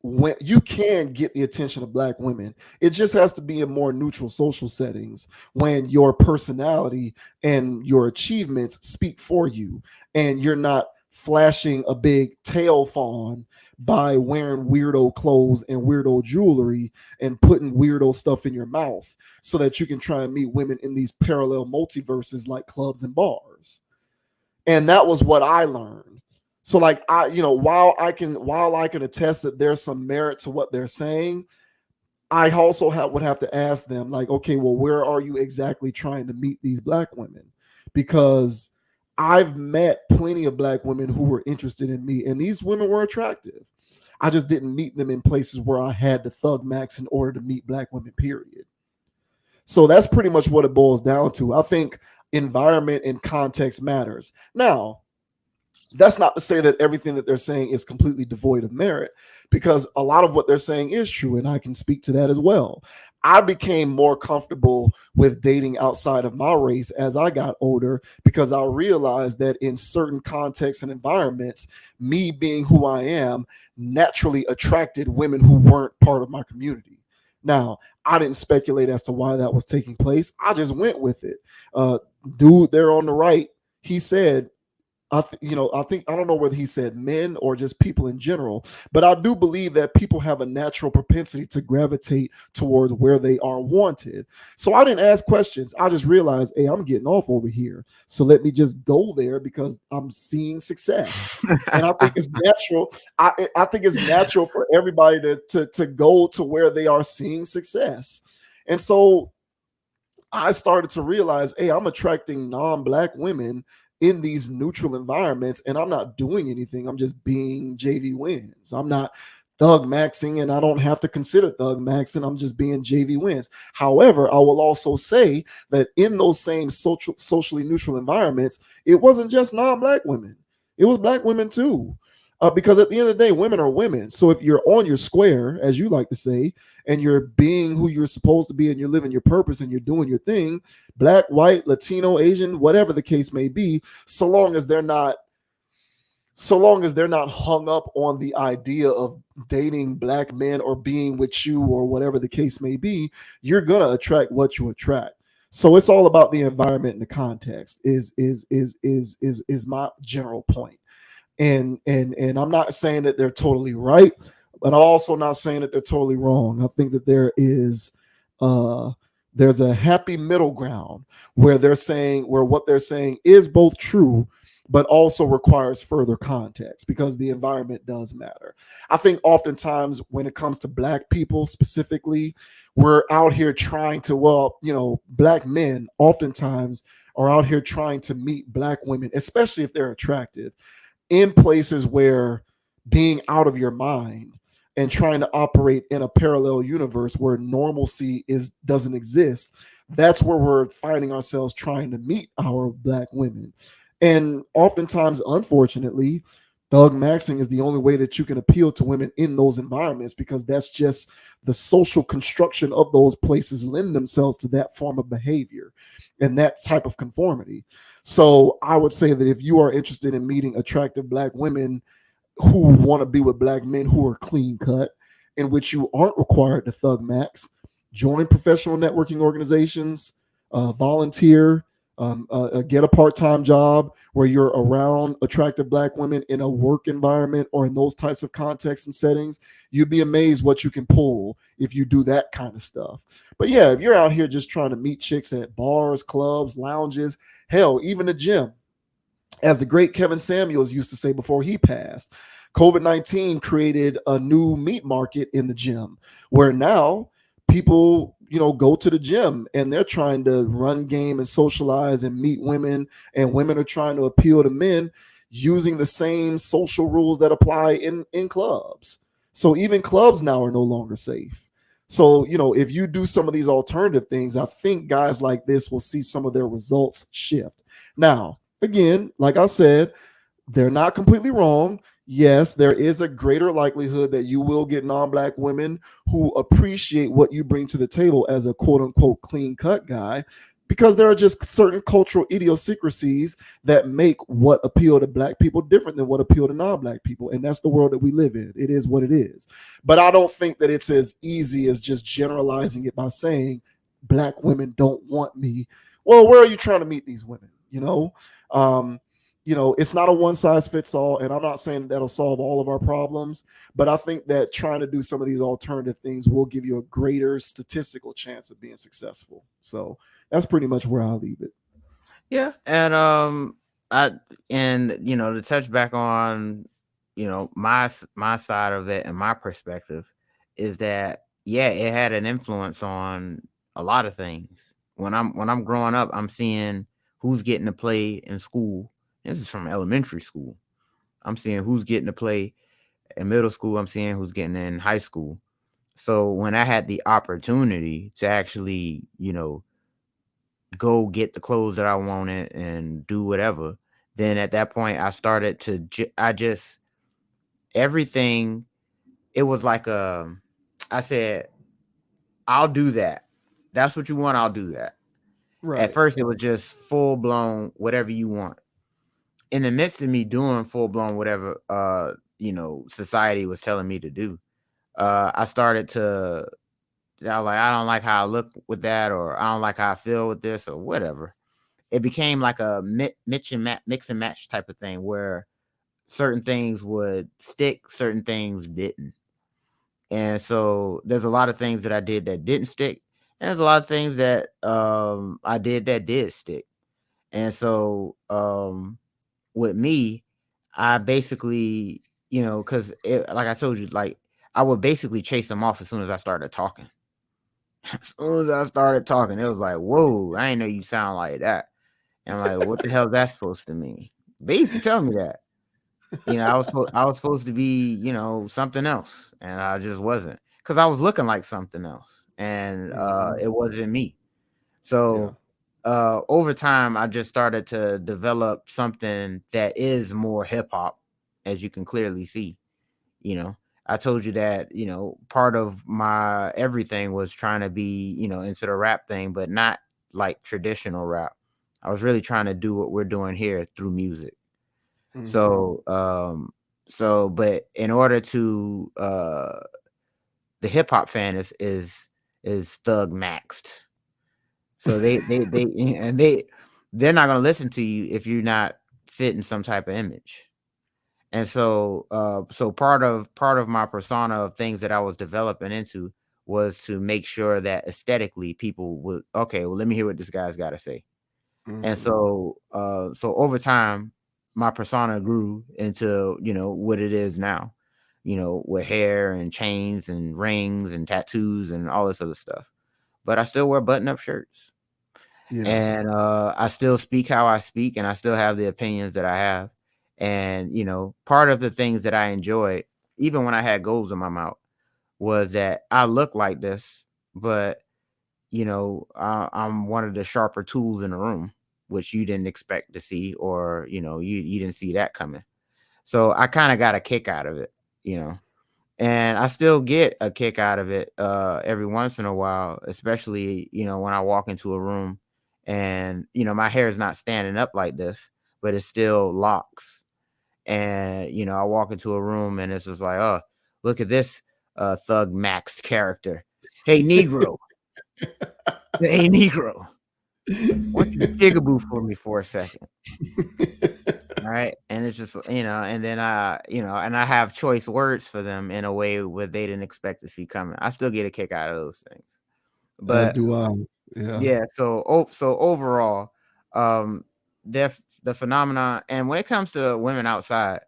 Speaker 1: the attention of black women. It just has to be in more neutral social settings when your personality and your achievements speak for you, and you're not flashing a big tail fawn by wearing weirdo clothes and weirdo jewelry and putting weirdo stuff in your mouth so that you can try and meet women in these parallel multiverses like clubs and bars. And that was what I learned. So like while I can attest that there's some merit to what they're saying, I also would have to ask them, like, okay, well, where are you exactly trying to meet these black women? Because I've met plenty of black women who were interested in me, and these women were attractive. I just didn't meet them in places where I had to thug max in order to meet black women, period. So that's pretty much what it boils down to. I think environment and context matters. Now, that's not to say that everything that they're saying is completely devoid of merit, because a lot of what they're saying is true, and I can speak to that as well. I became more comfortable with dating outside of my race as I got older because I realized that in certain contexts and environments, me being who I am naturally attracted women who weren't part of my community. Now, I didn't speculate as to why that was taking place. I just went with it. Dude there on the right, he said, I think I don't know whether he said men or just people in general, but I do believe that people have a natural propensity to gravitate towards where they are wanted. So I didn't ask questions. I just realized, hey, I'm getting off over here. So let me just go there because I'm seeing success. And I think it's natural. I think it's natural for everybody to go to where they are seeing success. And so I started to realize, hey, I'm attracting non-black women in these neutral environments, and I'm not doing anything. I'm just being JV Wins. I'm not thug maxing, and I don't have to consider thug maxing. I'm just being JV Wins. However, I will also say that in those same socially neutral environments, it wasn't just non-black women. It was black women too. Because at the end of the day, women are women. So if you're on your square, as you like to say, and you're being who you're supposed to be and you're living your purpose and you're doing your thing, black, white, Latino, Asian, whatever the case may be, so long as they're not hung up on the idea of dating black men or being with you or whatever the case may be, you're going to attract what you attract. So it's all about the environment and the context is my general point. And I'm not saying that they're totally right, but I'm also not saying that they're totally wrong. I think that there's a happy middle ground where what they're saying is both true, but also requires further context because the environment does matter. I think oftentimes when it comes to black people specifically, we're out here trying to, black men oftentimes are out here trying to meet black women, especially if they're attractive, in places where being out of your mind and trying to operate in a parallel universe where normalcy doesn't exist, that's where we're finding ourselves trying to meet our black women. And oftentimes, unfortunately, thug maxing is the only way that you can appeal to women in those environments because that's just the social construction of those places lend themselves to that form of behavior and that type of conformity. So I would say that if you are interested in meeting attractive black women who want to be with black men who are clean cut, in which you aren't required to thug max, join professional networking organizations, volunteer, get a part-time job where you're around attractive black women in a work environment or in those types of contexts and settings, you'd be amazed what you can pull if you do that kind of stuff. But yeah, if you're out here just trying to meet chicks at bars, clubs, lounges, hell, even the gym, as the great Kevin Samuels used to say before he passed, COVID-19 created a new meat market in the gym where now people, go to the gym and they're trying to run game and socialize and meet women, and women are trying to appeal to men using the same social rules that apply in clubs. So even clubs now are no longer safe. So, if you do some of these alternative things, I think guys like this will see some of their results shift. Now, again, like I said, they're not completely wrong. yes, there is a greater likelihood that you will get non-black women who appreciate what you bring to the table as a quote unquote clean cut guy, because there are just certain cultural idiosyncrasies that make what appeal to black people different than what appeal to non-black people. And that's the world that we live in. It is what it is. But I don't think that it's as easy as just generalizing it by saying black women don't want me. Well, where are you trying to meet these women? Um, it's not a one size fits all, and I'm not saying that'll solve all of our problems, but I think that trying to do some of these alternative things will give you a greater statistical chance of being successful. So that's pretty much where I'll leave it.
Speaker 2: Yeah, and to touch back on, my side of it and my perspective is that yeah, it had an influence on a lot of things. When I'm growing up, I'm seeing who's getting to play in school. This is from elementary school. I'm seeing who's getting to play in middle school. I'm seeing who's getting in high school. So when I had the opportunity to actually, go get the clothes that I wanted and do whatever, then at that point I started to I just everything. It was like I said, I'll do that. That's what you want, I'll do that.
Speaker 1: Right.
Speaker 2: At first it was just full blown whatever you want. In the midst of me doing full blown whatever society was telling me to do, I started to, I was like, I don't like how I look with that, or I don't like how I feel with this, or whatever. It became like a mix and match type of thing where certain things would stick, certain things didn't. And so there's a lot of things that I did that didn't stick, and there's a lot of things that I did that did stick. And so with me, I basically, because like I told you, like I would basically chase them off as soon as I started talking. As soon as I started talking, it was like, whoa, I didn't know you sound like that. And I'm like, what the hell is that supposed to mean? They used to tell me that. I was supposed to be, something else, and I just wasn't, because I was looking like something else, and it wasn't me. So over time, I just started to develop something that is more hip hop, as you can clearly see. I told you that, part of my everything was trying to be, into the rap thing, but not like traditional rap. I was really trying to do what we're doing here through music.
Speaker 1: Mhm.
Speaker 2: But in order to, the hip hop fan is thug maxed. So they're not gonna listen to you if you're not fitting some type of image. And so part of my persona of things that I was developing into was to make sure that aesthetically people would, okay, well, let me hear what this guy's got to say. And so over time, my persona grew into, what it is now, with hair and chains and rings and tattoos and all this other stuff. But I still wear button-up shirts.
Speaker 1: Yeah.
Speaker 2: And I still speak how I speak, and I still have the opinions that I have. And, part of the things that I enjoyed, even when I had goals in my mouth, was that I look like this, but, I'm one of the sharper tools in the room, which you didn't expect to see, or, you didn't see that coming. So I kind of got a kick out of it, and I still get a kick out of it every once in a while, especially, when I walk into a room and, my hair is not standing up like this, but it's still locks. And, I walk into a room and it's just like, oh, look at this thug maxed character. Hey, Negro. Hey, Negro. Why don't you jigaboo for me for a second? All right. And it's just, and then and I have choice words for them in a way where they didn't expect to see coming. I still get a kick out of those things.
Speaker 1: As
Speaker 2: But
Speaker 1: do I. Yeah.
Speaker 2: yeah, so overall, the phenomenon, and when it comes to women outside,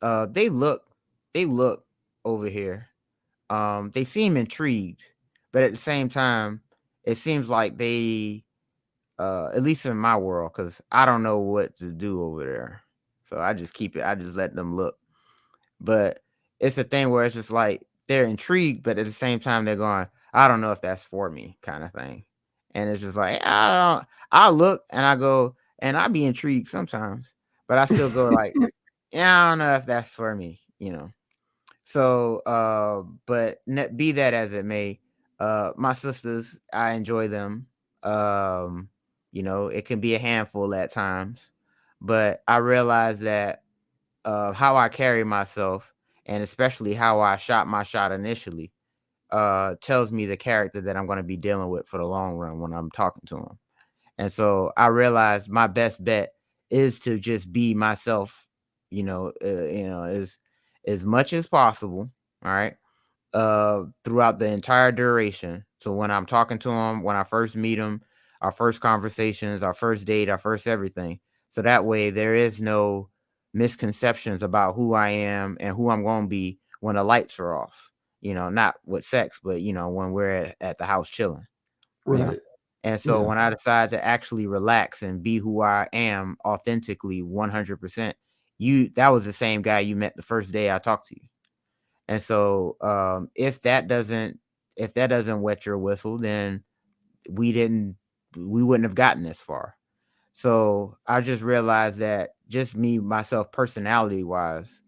Speaker 2: they look over here. They seem intrigued, but at the same time, it seems like they, at least in my world, because I don't know what to do over there, so I just let them look. But it's a thing where it's just like they're intrigued, but at the same time they're going, I don't know if that's for me, kind of thing. And it's just like, I look and I go, and I be intrigued sometimes, but I still go like, yeah, I don't know if that's for me, you know. So, but be that as it may, my sisters, I enjoy them. You know, it can be a handful at times, but I realize that how I carry myself, and especially how I shot my shot initially, tells me the character that I'm going to be dealing with for the long run when I'm talking to them. And so I realized my best bet is to just be myself, as much as possible. All right. Throughout the entire duration. So when I'm talking to them, when I first meet them, our first conversations, our first date, our first everything. So that way there is no misconceptions about who I am and who I'm going to be when the lights are off. You know, not with sex, but when we're at the house chilling. You know.
Speaker 1: Right.
Speaker 2: And so
Speaker 1: Yeah.
Speaker 2: when I decide to actually relax and be who I am authentically 100%, that was the same guy you met the first day I talked to you. And so if that doesn't wet your whistle, then we wouldn't have gotten this far. So I just realized that just me, myself, personality wise,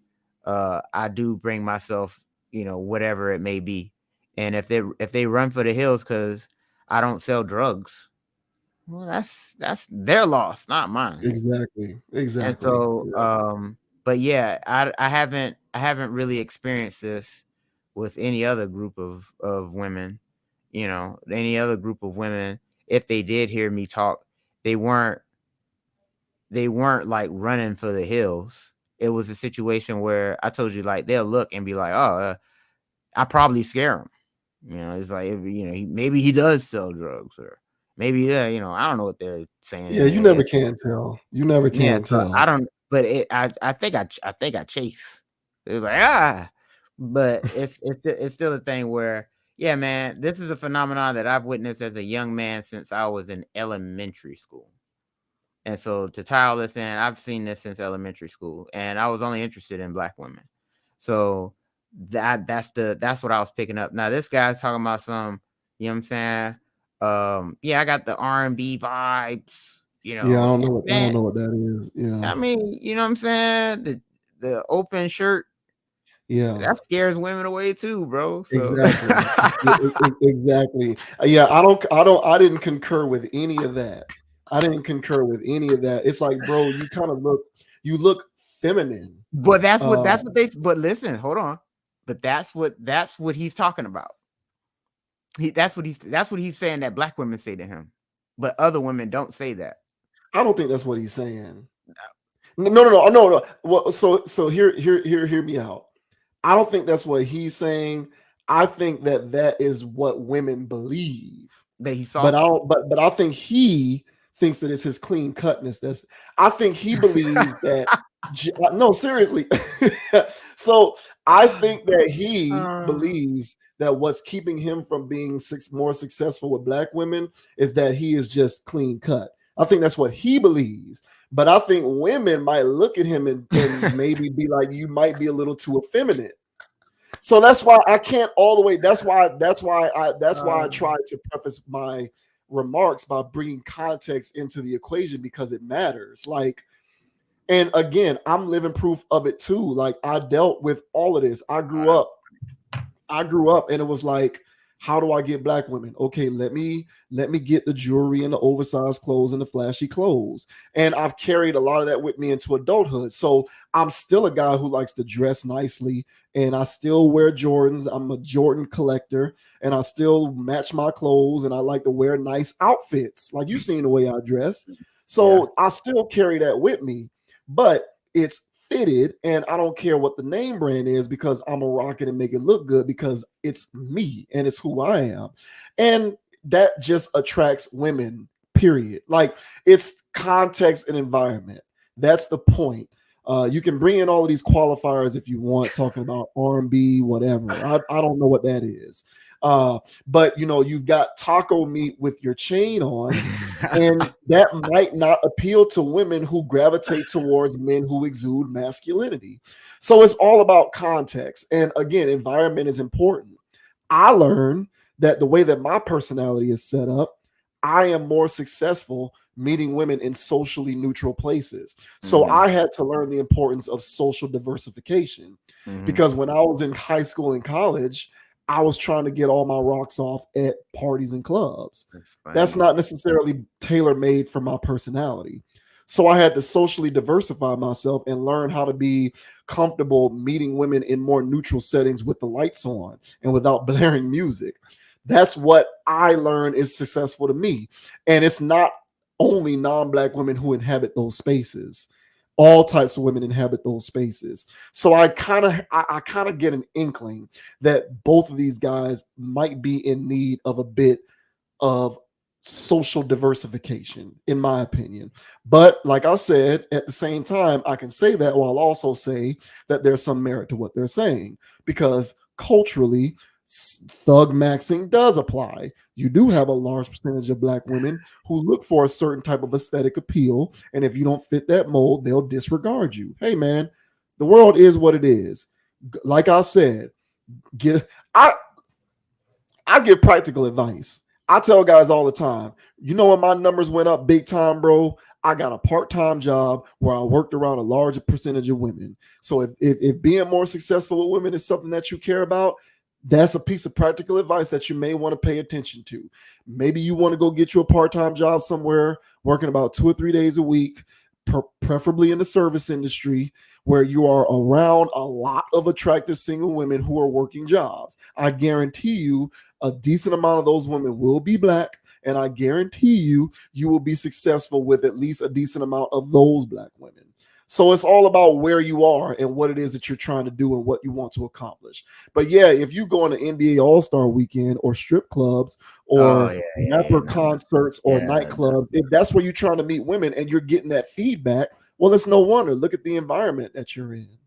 Speaker 2: I do bring myself, whatever it may be. And if they run for the hills because I don't sell drugs, well, that's their loss, not mine.
Speaker 1: Exactly.
Speaker 2: And
Speaker 1: Exactly.
Speaker 2: so, but yeah, I haven't really experienced this with any other group of women. Any other group of women, if they did hear me talk, they weren't like running for the hills. It was a situation where I told you, like, they'll look and be like, oh, I probably scare him. It's like, maybe he does sell drugs, or maybe, I don't know what they're saying
Speaker 1: Yeah,
Speaker 2: in
Speaker 1: you
Speaker 2: their
Speaker 1: never
Speaker 2: head.
Speaker 1: can tell. You never
Speaker 2: Yeah,
Speaker 1: can
Speaker 2: so I
Speaker 1: tell.
Speaker 2: don't, but I think I chase. It's like, but it's still a thing where, yeah, man, this is a phenomenon that I've witnessed as a young man since I was in elementary school. And so to tie all this in, I've seen this since elementary school, and I was only interested in black women. So that's what I was picking up. Now this guy's talking about some, you know what I'm saying? Yeah, I got the R&B vibes.
Speaker 1: Yeah, I don't know what
Speaker 2: Man,
Speaker 1: that is. Yeah.
Speaker 2: I mean, you know what I'm saying? The open shirt,
Speaker 1: Yeah.
Speaker 2: that scares women away too, bro. So
Speaker 1: Exactly. Exactly. Yeah, I didn't concur with any of that. I didn't concur with any of that. It's like, bro, you look feminine.
Speaker 2: but that's what
Speaker 1: Uh
Speaker 2: but listen, hold on. But that's what he's talking about. That's what he's saying that black women say to him. But other women don't say that.
Speaker 1: I don't think that's what he's saying. No. Well, so hear me out. I don't think that's what he's saying. I think that is what women believe.
Speaker 2: That he's
Speaker 1: But
Speaker 2: soft.
Speaker 1: I don't. But I think he thinks that it's his clean cutness. I think he believes that. No, seriously. So I think that he believes that what's keeping him from being more successful with black women is that he is just clean cut. I think that's what he believes. But I think women might look at him and maybe be like, you might be a little too effeminate. So that's why I can't all the way. That's why I tried to preface my remarks by bringing context into the equation, because it matters. Like, and again, I'm living proof of it too. Like, I dealt with all of this. I grew up and it was like, how do I get black women? Okay, let me get the jewelry and the oversized clothes and the flashy clothes. And I've carried a lot of that with me into adulthood. So I'm still a guy who likes to dress nicely, and I still wear Jordans. I'm a Jordan collector, and I still match my clothes, and I like to wear nice outfits. Like, you've seen the way I dress. So I still carry that with me, but it's fitted, and I don't care what the name brand is, because I'm gonna rock it and make it look good, because it's me and it's who I am. And that just attracts women, period. Like, it's context and environment. That's the point. You can bring in all of these qualifiers if you want, talking about R&B, whatever. I don't know what that is. But you've got taco meat with your chain on, and that might not appeal to women who gravitate towards men who exude masculinity. So it's all about context. And again, environment is important. I learned that the way that my personality is set up, I am more successful meeting women in socially neutral places. So I had to learn the importance of social diversification because when I was in high school and college, I was trying to get all my rocks off at parties and clubs. That's not necessarily tailor made for my personality. So I had to socially diversify myself and learn how to be comfortable meeting women in more neutral settings with the lights on and without blaring music. That's what I learned is successful to me. And it's not only non-black women who inhabit those spaces. All types of women inhabit those spaces. So I kind of get an inkling that both of these guys might be in need of a bit of social diversification, in my opinion. But like I said, at the same time, I can say that while also say that there's some merit to what they're saying, because culturally, thug maxing does apply. You do have a large percentage of black women who look for a certain type of aesthetic appeal, and if you don't fit that mold, they'll disregard you. Hey man, the world is what it is. Like I said, I give practical advice. I tell guys all the time, you know when my numbers went up big time, bro? I got a part-time job where I worked around a larger percentage of women. So if being more successful with women is something that you care about, that's a piece of practical advice that you may want to pay attention to. Maybe you want to go get you a part-time job somewhere, working about 2 or 3 days a week, preferably in the service industry, where you are around a lot of attractive single women who are working jobs. I guarantee you a decent amount of those women will be black, and I guarantee you will be successful with at least a decent amount of those black women. So it's all about where you are and what it is that you're trying to do and what you want to accomplish. But yeah, if you go on an NBA All-Star weekend or strip clubs or rapper concerts or nightclubs, if that's where you're trying to meet women and you're getting that feedback, well, it's no wonder. Look at the environment that you're in.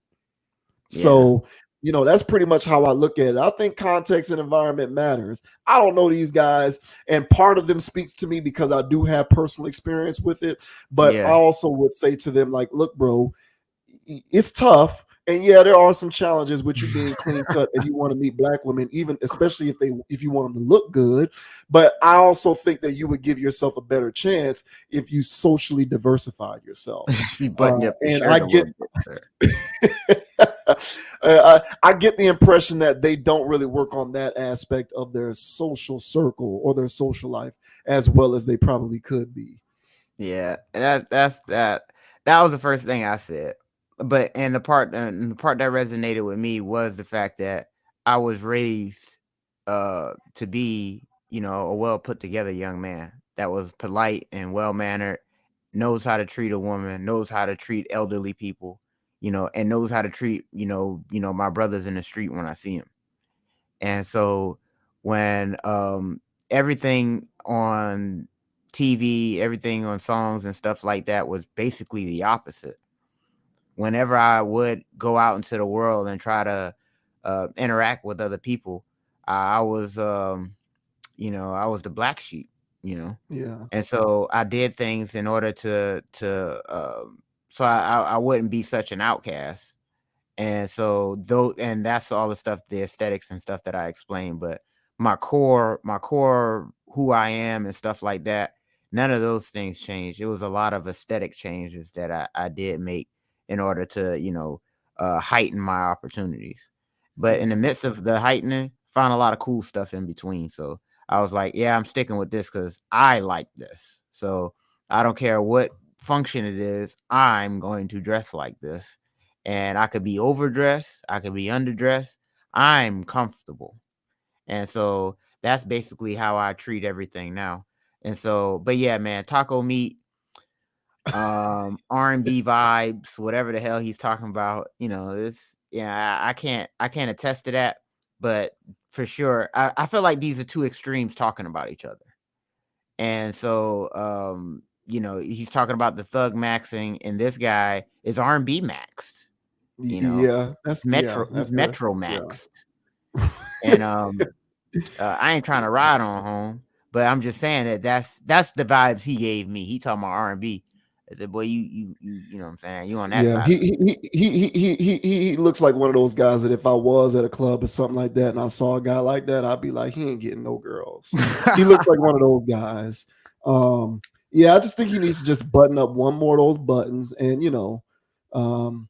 Speaker 1: So, you know, that's pretty much how I look at it. I think context and environment matters. I don't know these guys, and part of them speaks to me because I do have personal experience with it. But I also would say to them, like, look, bro, it's tough. And yeah, there are some challenges with you being clean cut if you want to meet black women, even especially if you want them to look good. But I also think that you would give yourself a better chance if you socially diversified yourself. And I get I get the impression that they don't really work on that aspect of their social circle or their social life as well as they probably could be.
Speaker 2: Yeah, and that was the first thing I said. But the part that resonated with me was the fact that I was raised to be, you know, a well put together young man that was polite and well mannered, knows how to treat a woman, knows how to treat elderly people, you know, and knows how to treat, you know, my brothers in the street when I see them. And so when everything on TV, everything on songs and stuff like that was basically the opposite. Whenever I would go out into the world and try to interact with other people, I was, you know, I was the black sheep, you know.
Speaker 1: Yeah.
Speaker 2: And so I did things in order to so I wouldn't be such an outcast. And so and that's all the stuff, the aesthetics and stuff that I explained. But my core, who I am and stuff like that, none of those things changed. It was a lot of aesthetic changes that I did make in order to, you know, heighten my opportunities. But in the midst of the heightening, found a lot of cool stuff in between. So I was like, yeah, I'm sticking with this because I like this. So I don't care what function it is, I'm going to dress like this. And I could be overdressed, I could be underdressed. I'm comfortable. And so that's basically how I treat everything now. And so, but yeah, man, taco meat, R&B vibes, whatever the hell he's talking about, you know, I can't attest to that, but for sure, I feel like these are two extremes talking about each other. And so, you know, he's talking about the thug maxing, and this guy is R&B maxed. You know,
Speaker 1: yeah, that's
Speaker 2: he's metro maxed. Yeah. And I ain't trying to ride on home, but I'm just saying that's the vibes he gave me. He talking about R&B. I said, boy, you know what I'm saying? You on that side.
Speaker 1: He looks like one of those guys that if I was at a club or something like that and I saw a guy like that, I'd be like, he ain't getting no girls. He looks like one of those guys. Yeah, I just think he needs to just button up one more of those buttons, and um,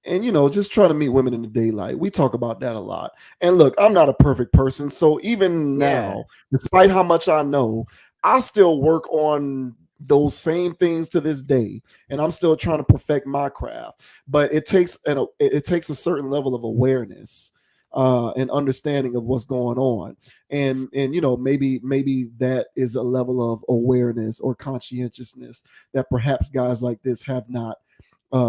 Speaker 1: just try to meet women in the daylight. We talk about that a lot. And look, I'm not a perfect person, so even
Speaker 2: Yeah.
Speaker 1: now, despite how much I know, I still work on those same things to this day, and I'm still trying to perfect my craft. But it takes a certain level of awareness and understanding of what's going on, and maybe that is a level of awareness or conscientiousness that perhaps guys like this have not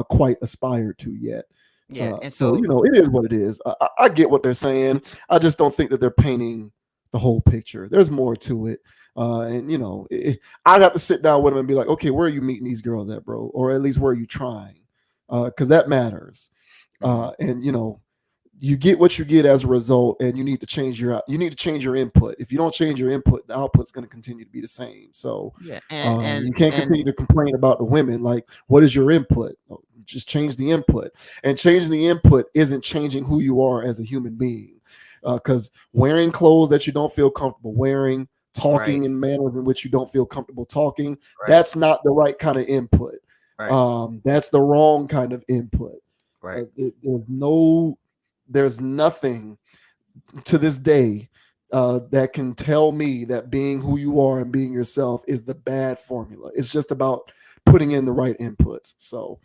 Speaker 1: quite aspired to yet.
Speaker 2: Yeah. And
Speaker 1: So
Speaker 2: so,
Speaker 1: it is what it is. I get what they're saying. I just don't think that they're painting the whole picture. There's more to it. And I'd have to sit down with them and be like, okay, where are you meeting these girls at, bro? Or at least where are you trying? Because that matters. And you get what you get as a result, and you need to change your input. If you don't change your input, the output's going to continue to be the same. So
Speaker 2: yeah. And
Speaker 1: you can't continue to complain about the women. Like, what is your input? Just change the input. And changing the input isn't changing who you are as a human being. Because wearing clothes that you don't feel comfortable wearing, talking
Speaker 2: right.
Speaker 1: in manners in which you don't feel comfortable talking,
Speaker 2: Right.
Speaker 1: that's not the right kind of input.
Speaker 2: Right.
Speaker 1: That's the wrong kind of input.
Speaker 2: Right.
Speaker 1: There's nothing to this day that can tell me that being who you are and being yourself is the bad formula. It's just about putting in the right inputs. So,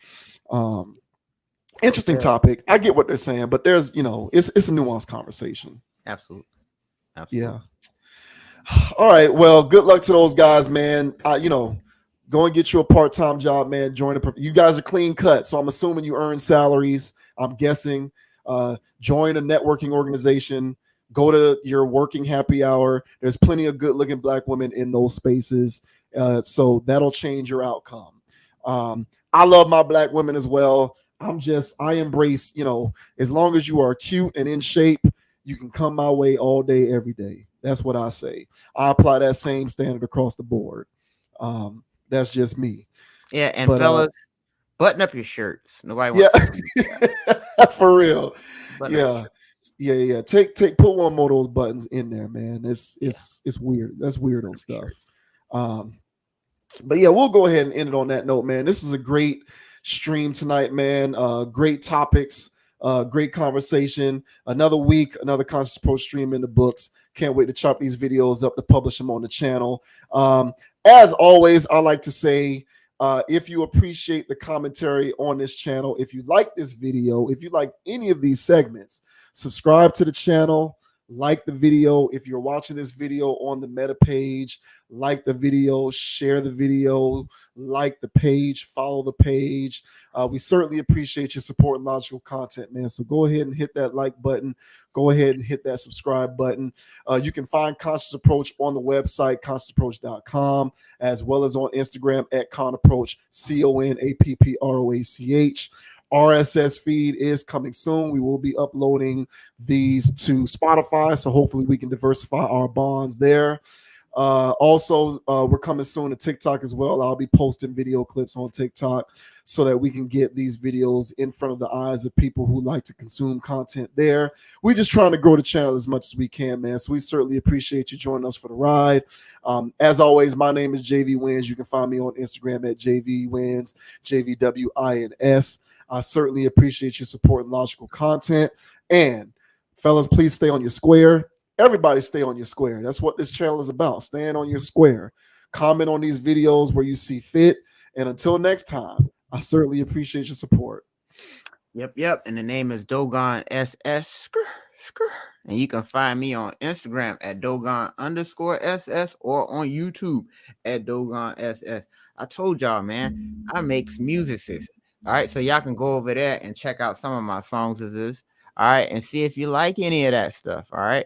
Speaker 1: interesting
Speaker 2: Yeah.
Speaker 1: topic. I get what they're saying, but there's, it's a nuanced conversation.
Speaker 2: Absolutely.
Speaker 1: Yeah. All right. Well, good luck to those guys, man. Go and get you a part-time job, man. You guys are clean cut, so I'm assuming you earn salaries. I'm guessing. Join a networking organization. Go to your working happy hour. There's plenty of good-looking black women in those spaces, so that'll change your outcome. I love my black women as well. I embrace, as long as you are cute and in shape, you can come my way all day, every day. That's what I say. I apply that same standard across the board. That's just me.
Speaker 2: Yeah. And
Speaker 1: But
Speaker 2: fellas, button up your shirts. Nobody
Speaker 1: yeah,
Speaker 2: wants to see that.
Speaker 1: for real.
Speaker 2: Button up your
Speaker 1: Yeah.
Speaker 2: shirt.
Speaker 1: Yeah. Put one more of those buttons in there, man. It's weird. That's weirdo
Speaker 2: Button up your
Speaker 1: stuff.
Speaker 2: shirts.
Speaker 1: But yeah, we'll go ahead and end it on that note, man. This is a great stream tonight, man. Great topics, great conversation. Another week, another Conscious Approach stream in the books. Can't wait to chop these videos up to publish them on the channel. As always, I like to say, if you appreciate the commentary on this channel, if you like this video, if you like any of these segments, subscribe to the channel, like the video. If you're watching this video on the Meta page, like the video, share the video, like the page, follow the page. We certainly appreciate your support and logical content, man. So go ahead and hit that like button. Go ahead and hit that subscribe button. You can find Conscious Approach on the website, consciousapproach.com, as well as on Instagram at ConApproach, CONAPPROACH. RSS feed is coming soon. We will be uploading these to Spotify, so hopefully we can diversify our bonds there. Also, we're coming soon to TikTok as well. I'll be posting video clips on TikTok so that we can get these videos in front of the eyes of people who like to consume content there. We're just trying to grow the channel as much as we can, man. So we certainly appreciate you joining us for the ride. As always, my name is JV Wins. You can find me on Instagram at JV Wins, JVWINS. I certainly appreciate your support and logical content. And fellas, please stay on your square. Everybody stay on your square. That's what this channel is about. Staying on your square. Comment on these videos where you see fit. And until next time, I certainly appreciate your support.
Speaker 2: Yep. And the name is Dogon SS. And you can find me on Instagram at Dogon_SS or on YouTube at Dogon SS. I told y'all, man, I makes music. All right, so y'all can go over there and check out some of my songs as is. All right, and see if you like any of that stuff. All right,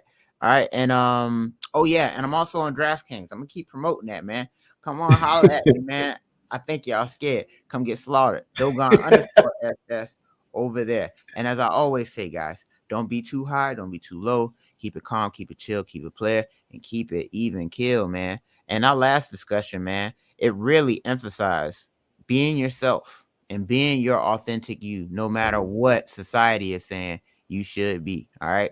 Speaker 2: and oh yeah, and I'm also on DraftKings. I'm gonna keep promoting that, man. Come on, holler at me, man. I think y'all scared. Come get slaughtered. Dogon_SS over there. And as I always say, guys, don't be too high, don't be too low. Keep it calm, keep it chill, keep it player, and keep it even kill, man. And our last discussion, man, it really emphasized being yourself and being your authentic you, no matter what society is saying you should be. All right.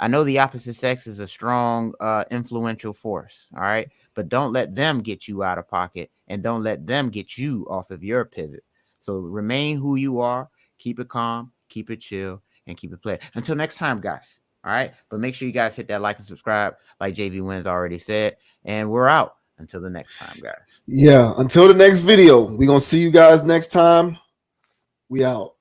Speaker 2: I know the opposite sex is a strong, influential force. All right. But don't let them get you out of pocket, and don't let them get you off of your pivot. So remain who you are. Keep it calm, keep it chill, and keep it play. Until next time, guys. All right. But make sure you guys hit that like and subscribe, like JV Wins already said. And we're out until the next time, guys.
Speaker 1: Yeah. Until the next video. We're going to see you guys next time. We out.